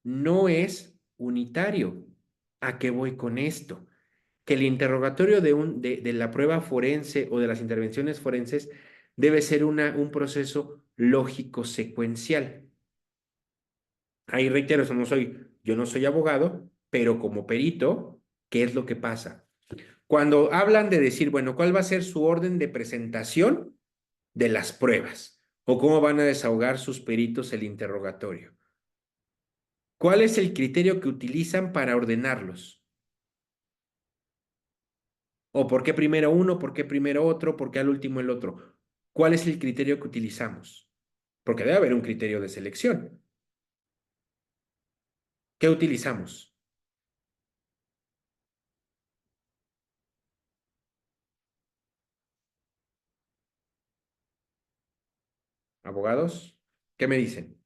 no es unitario. ¿A qué voy con esto? Que el interrogatorio de la prueba forense o de las intervenciones forenses debe ser un proceso lógico secuencial. Ahí reitero, yo no soy abogado, pero como perito, ¿qué es lo que pasa? Cuando hablan de decir, bueno, ¿cuál va a ser su orden de presentación de las pruebas? ¿O cómo van a desahogar sus peritos el interrogatorio? ¿Cuál es el criterio que utilizan para ordenarlos? ¿O por qué primero uno, por qué primero otro, por qué al último el otro? ¿Cuál es el criterio que utilizamos? Porque debe haber un criterio de selección. ¿Qué utilizamos? ¿Abogados? ¿Qué me dicen?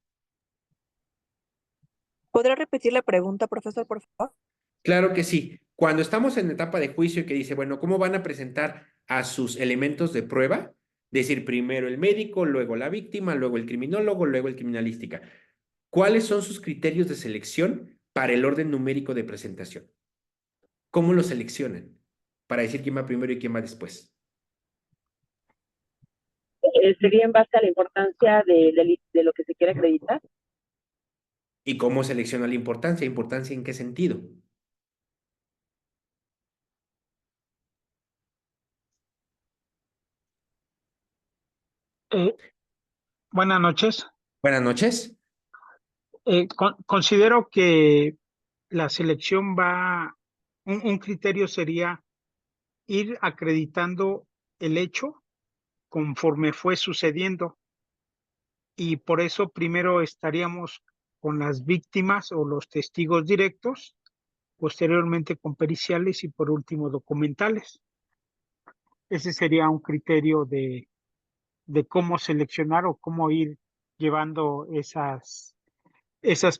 ¿Podrá repetir la pregunta, profesor, por favor? Claro que sí. Cuando estamos en etapa de juicio que dice, bueno, ¿cómo van a presentar a sus elementos de prueba? Decir primero el médico, luego la víctima, luego el criminólogo, luego el criminalística. ¿Cuáles son sus criterios de selección para el orden numérico de presentación. ¿Cómo lo seleccionan? Para decir quién va primero y quién va después. Sería en base a la importancia de lo que se quiere acreditar. ¿Y cómo selecciona la importancia? ¿Importancia en qué sentido? Buenas noches. Buenas noches. Considero que la selección un criterio sería ir acreditando el hecho conforme fue sucediendo, y por eso primero estaríamos con las víctimas o los testigos directos, posteriormente con periciales y por último documentales. Ese sería un criterio de cómo seleccionar o cómo ir llevando esas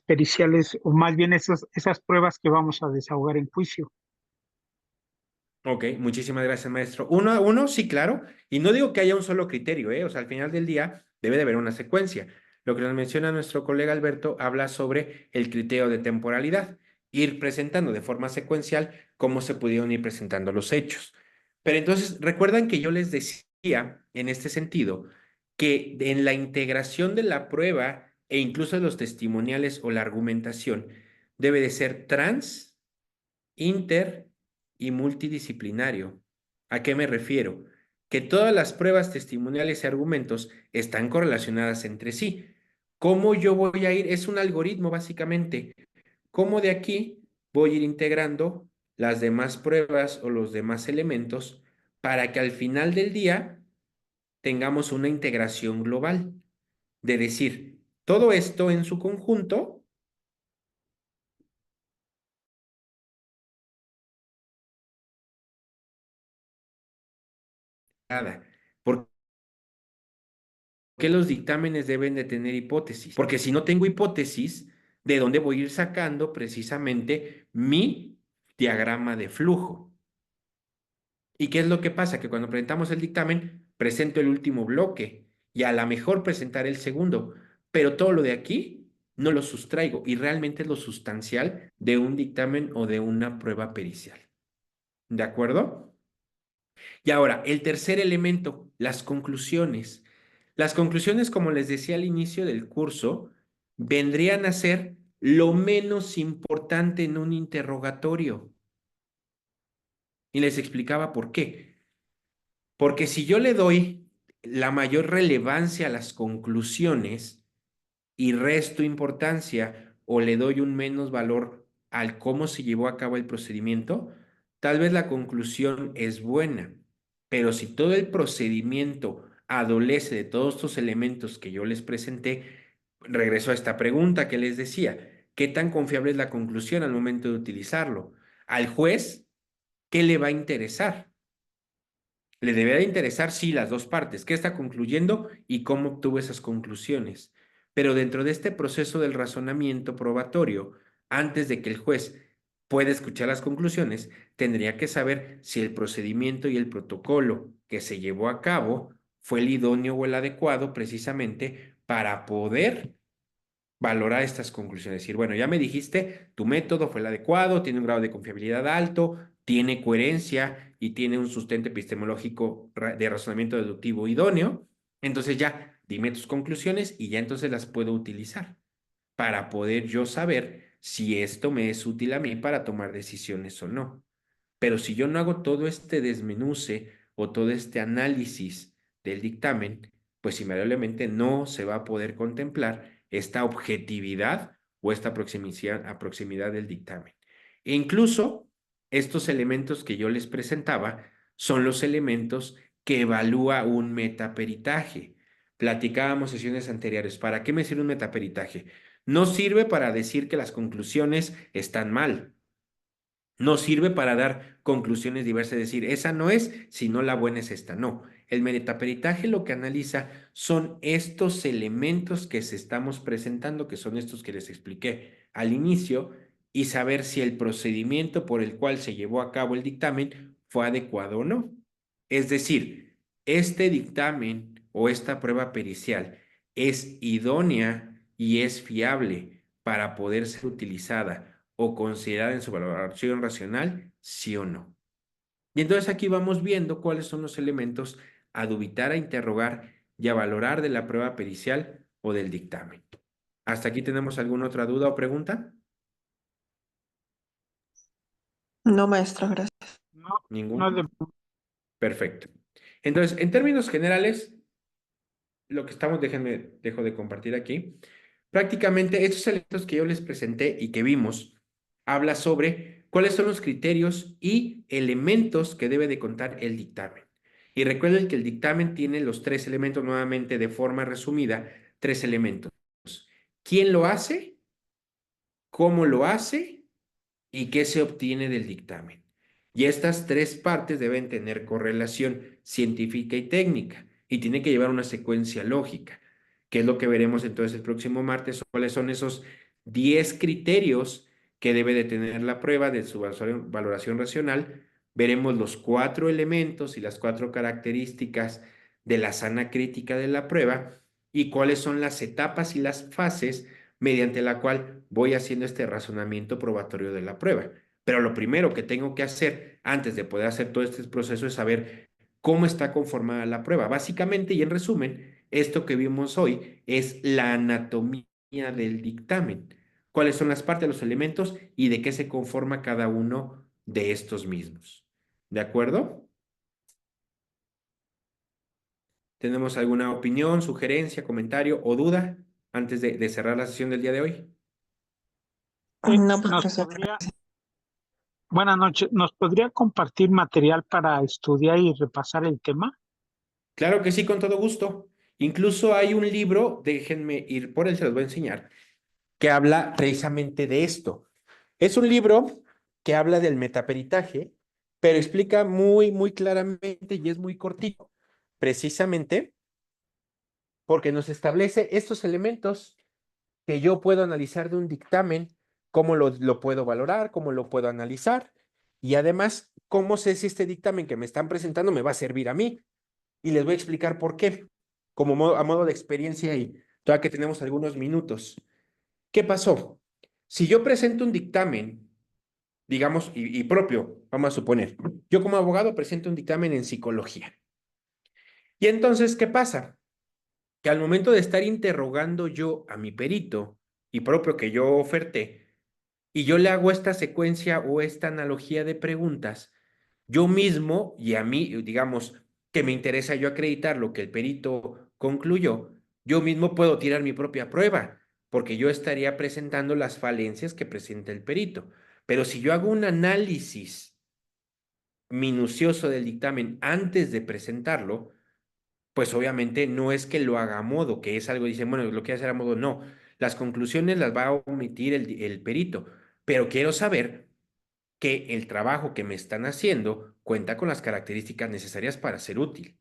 periciales, o más bien esas pruebas que vamos a desahogar en juicio. Ok, muchísimas gracias, maestro. Uno, sí, claro. Y no digo que haya un solo criterio, ¿eh? O sea, al final del día debe de haber una secuencia. Lo que nos menciona nuestro colega Alberto habla sobre el criterio de temporalidad, ir presentando de forma secuencial cómo se pudieron ir presentando los hechos. Pero entonces, recuerdan que yo les decía en este sentido que en la integración de la prueba e incluso de los testimoniales o la argumentación debe de ser trans, inter y multidisciplinario. ¿A qué me refiero? Que todas las pruebas testimoniales y argumentos están correlacionadas entre sí. ¿Cómo yo voy a ir? Es un algoritmo básicamente. ¿Cómo de aquí voy a ir integrando las demás pruebas o los demás elementos para que al final del día tengamos una integración global? De decir, todo esto en su conjunto nada. ¿Por qué los dictámenes deben de tener hipótesis? Porque si no tengo hipótesis, ¿de dónde voy a ir sacando precisamente mi diagrama de flujo? ¿Y qué es lo que pasa? Que cuando presentamos el dictamen, presento el último bloque y a lo mejor presentaré el segundo, pero todo lo de aquí no lo sustraigo y realmente es lo sustancial de un dictamen o de una prueba pericial. ¿De acuerdo? Y ahora, el tercer elemento, las conclusiones. Las conclusiones, como les decía al inicio del curso, vendrían a ser lo menos importante en un interrogatorio. Y les explicaba por qué. Porque si yo le doy la mayor relevancia a las conclusiones y resto importancia o le doy un menos valor al cómo se llevó a cabo el procedimiento, tal vez la conclusión es buena, pero si todo el procedimiento adolece de todos estos elementos que yo les presenté, regreso a esta pregunta que les decía, ¿qué tan confiable es la conclusión al momento de utilizarlo? Al juez, ¿qué le va a interesar? Le deberá interesar, sí, las dos partes, qué está concluyendo y cómo obtuvo esas conclusiones. Pero dentro de este proceso del razonamiento probatorio, antes de que el juez pueda escuchar las conclusiones, tendría que saber si el procedimiento y el protocolo que se llevó a cabo fue el idóneo o el adecuado precisamente para poder valorar estas conclusiones. Decir, bueno, ya me dijiste, tu método fue el adecuado, tiene un grado de confiabilidad alto, tiene coherencia y tiene un sustento epistemológico de razonamiento deductivo idóneo. Entonces ya dime tus conclusiones y ya entonces las puedo utilizar para poder yo saber si esto me es útil a mí para tomar decisiones o no. Pero si yo no hago todo este desmenuce o todo este análisis del dictamen, pues invariablemente no se va a poder contemplar esta objetividad o esta proximidad del dictamen. E incluso estos elementos que yo les presentaba son los elementos que evalúa un metaperitaje. Platicábamos sesiones anteriores. ¿Para qué me sirve un metaperitaje? No sirve para decir que las conclusiones están mal. No sirve para dar conclusiones diversas, decir, esa no es, sino la buena es esta. No, el metaperitaje lo que analiza son estos elementos que se estamos presentando, que son estos que les expliqué al inicio, y saber si el procedimiento por el cual se llevó a cabo el dictamen fue adecuado o no. Es decir, este dictamen o esta prueba pericial es idónea y es fiable para poder ser utilizada o considerada en su valoración racional, sí o no. Y entonces aquí vamos viendo cuáles son los elementos a dubitar, a interrogar y a valorar de la prueba pericial o del dictamen. ¿Hasta aquí tenemos alguna otra duda o pregunta? No, maestra, gracias. No, no ¿Ninguna? de- Perfecto. Entonces, en términos generales, lo que estamos, dejo de compartir aquí. Prácticamente estos elementos que yo les presenté y que vimos, habla sobre cuáles son los criterios y elementos que debe de contar el dictamen. Y recuerden que el dictamen tiene los tres elementos, nuevamente de forma resumida, tres elementos. ¿Quién lo hace? ¿Cómo lo hace? ¿Y qué se obtiene del dictamen? Y estas tres partes deben tener correlación científica y técnica y tiene que llevar una secuencia lógica, que es lo que veremos entonces el próximo martes, cuáles son esos 10 criterios que debe de tener la prueba de su valoración racional. Veremos los 4 elementos y las 4 características de la sana crítica de la prueba y cuáles son las etapas y las fases mediante la cual voy haciendo este razonamiento probatorio de la prueba. Pero lo primero que tengo que hacer antes de poder hacer todo este proceso es saber cómo está conformada la prueba. Básicamente y en resumen, esto que vimos hoy es la anatomía del dictamen. ¿Cuáles son las partes, los elementos y de qué se conforma cada uno de estos mismos? ¿De acuerdo? ¿Tenemos alguna opinión, sugerencia, comentario o duda antes de cerrar la sesión del día de hoy? No, nos profesor. podría, buenas noches, ¿nos podría compartir material para estudiar y repasar el tema? Claro que sí, con todo gusto. Incluso hay un libro, déjenme ir por él, se los voy a enseñar, que habla precisamente de esto. Es un libro que habla del metaperitaje, pero explica muy claramente y es muy cortito, precisamente porque nos establece estos elementos que yo puedo analizar de un dictamen, cómo lo puedo valorar, cómo lo puedo analizar y además, cómo sé si este dictamen que me están presentando me va a servir a mí. Y les voy a explicar por qué, como a modo de experiencia y todavía que tenemos algunos minutos. ¿Qué pasó? Si yo presento un dictamen, digamos, y propio, vamos a suponer, yo como abogado presento un dictamen en psicología. Y entonces, ¿qué pasa? Que al momento de estar interrogando yo a mi perito y propio que yo oferté, y yo le hago esta secuencia o esta analogía de preguntas, yo mismo, y a mí, digamos, que me interesa yo acreditar lo que el perito concluyó, yo mismo puedo tirar mi propia prueba, porque yo estaría presentando las falencias que presenta el perito. Pero si yo hago un análisis minucioso del dictamen antes de presentarlo, pues obviamente no es que lo haga a modo, que es algo, dicen, bueno, lo quiere hacer a modo, no. Las conclusiones las va a omitir el perito, pero quiero saber que el trabajo que me están haciendo cuenta con las características necesarias para ser útil.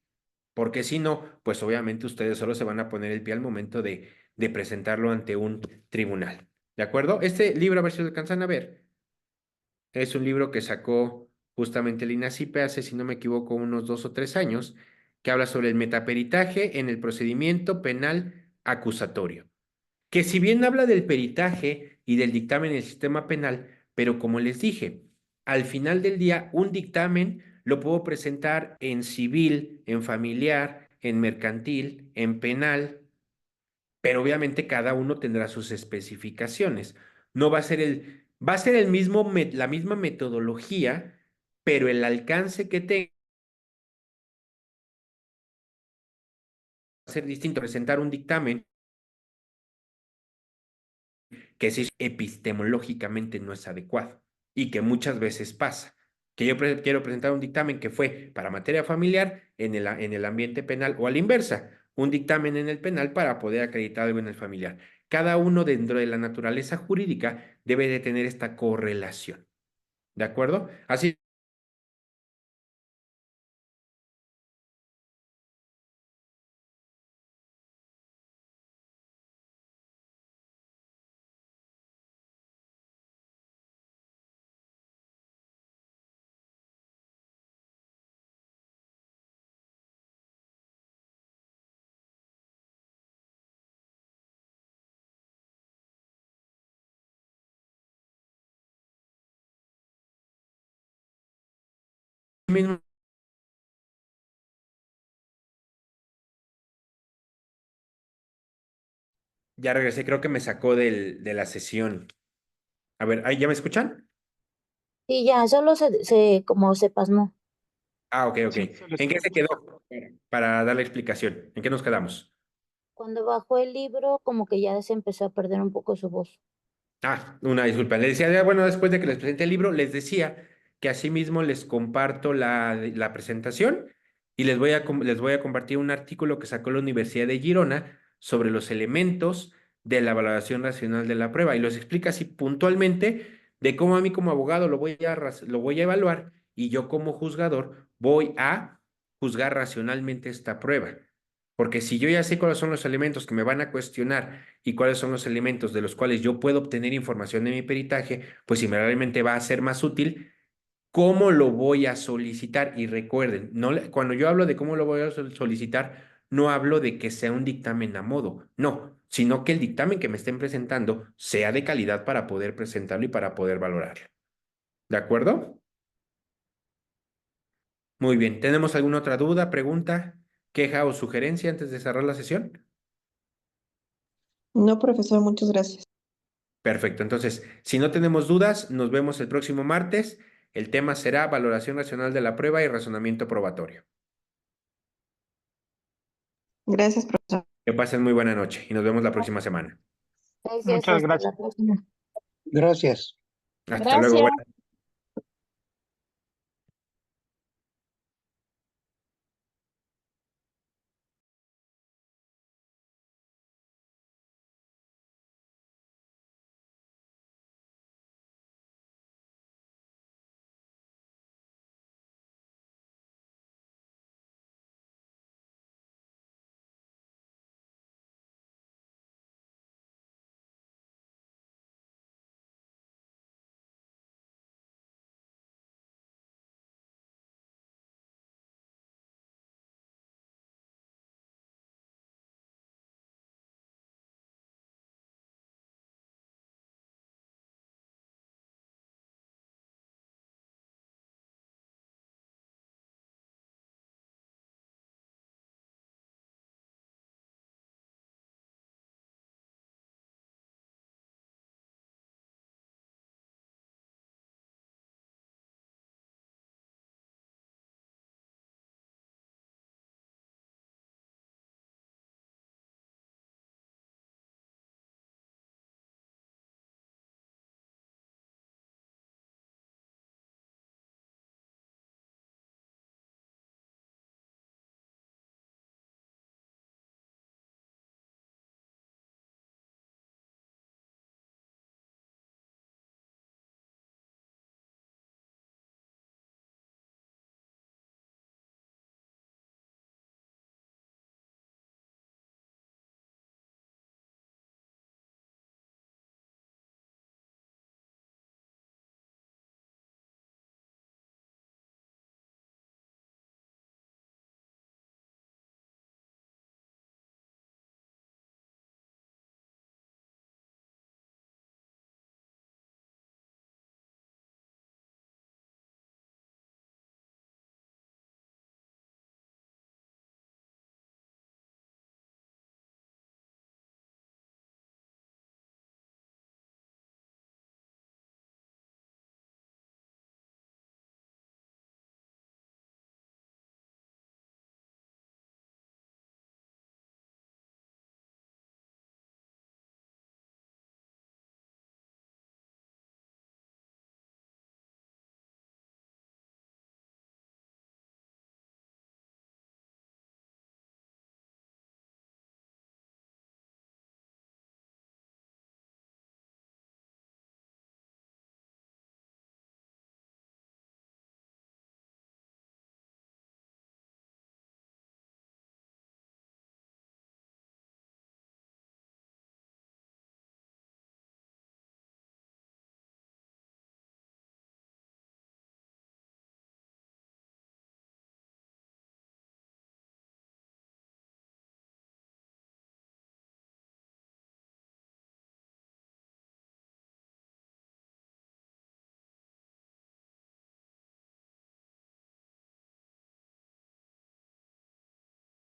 Porque si no, pues obviamente ustedes solo se van a poner el pie al momento de presentarlo ante un tribunal. ¿De acuerdo? Este libro, a ver si lo alcanzan a ver, es un libro que sacó justamente el INACIPE hace, si no me equivoco, unos 2 o 3 años, que habla sobre el metaperitaje en el procedimiento penal acusatorio. Que si bien habla del peritaje y del dictamen en el sistema penal, pero como les dije, al final del día, un dictamen lo puedo presentar en civil, en familiar, en mercantil, en penal, pero obviamente cada uno tendrá sus especificaciones. No va a ser va a ser la misma metodología, pero el alcance que tenga va a ser distinto. Presentar un dictamen que sí epistemológicamente no es adecuado y que muchas veces pasa. Que yo quiero presentar un dictamen que fue para materia familiar en el ambiente penal o a la inversa, un dictamen en el penal para poder acreditar algo en el familiar. Cada uno dentro de la naturaleza jurídica debe de tener esta correlación. ¿De acuerdo? Así mismo. Ya regresé, creo que me sacó de la sesión. A ver, ¿ahí ya me escuchan? Sí, ya, solo como se pasmó. Ah, ok, ok. Sí, se les ¿En qué se escucha. quedó? Para dar la explicación. ¿En qué nos quedamos? Cuando bajó el libro, como que ya se empezó a perder un poco su voz. Ah, una disculpa. Les decía, bueno, después de que les presenté el libro, les decía que asimismo les comparto la presentación y les voy a compartir un artículo que sacó la Universidad de Girona sobre los elementos de la valoración racional de la prueba y los explica así puntualmente de cómo a mí como abogado lo voy a evaluar y yo como juzgador voy a juzgar racionalmente esta prueba. Porque si yo ya sé cuáles son los elementos que me van a cuestionar y cuáles son los elementos de los cuales yo puedo obtener información de mi peritaje, pues si realmente va a ser más útil, ¿cómo lo voy a solicitar? Y recuerden, cuando yo hablo de cómo lo voy a solicitar, no hablo de que sea un dictamen a modo, no, sino que el dictamen que me estén presentando sea de calidad para poder presentarlo y para poder valorarlo. ¿De acuerdo? Muy bien. ¿Tenemos alguna otra duda, pregunta, queja o sugerencia antes de cerrar la sesión? No, profesor, muchas gracias. Perfecto. Entonces, si no tenemos dudas, nos vemos el próximo martes. El tema será valoración racional de la prueba y razonamiento probatorio. Gracias, profesor. Que pasen muy buena noche y nos vemos la próxima semana. Gracias, Muchas hasta gracias. la próxima. Gracias. Hasta luego. Buenas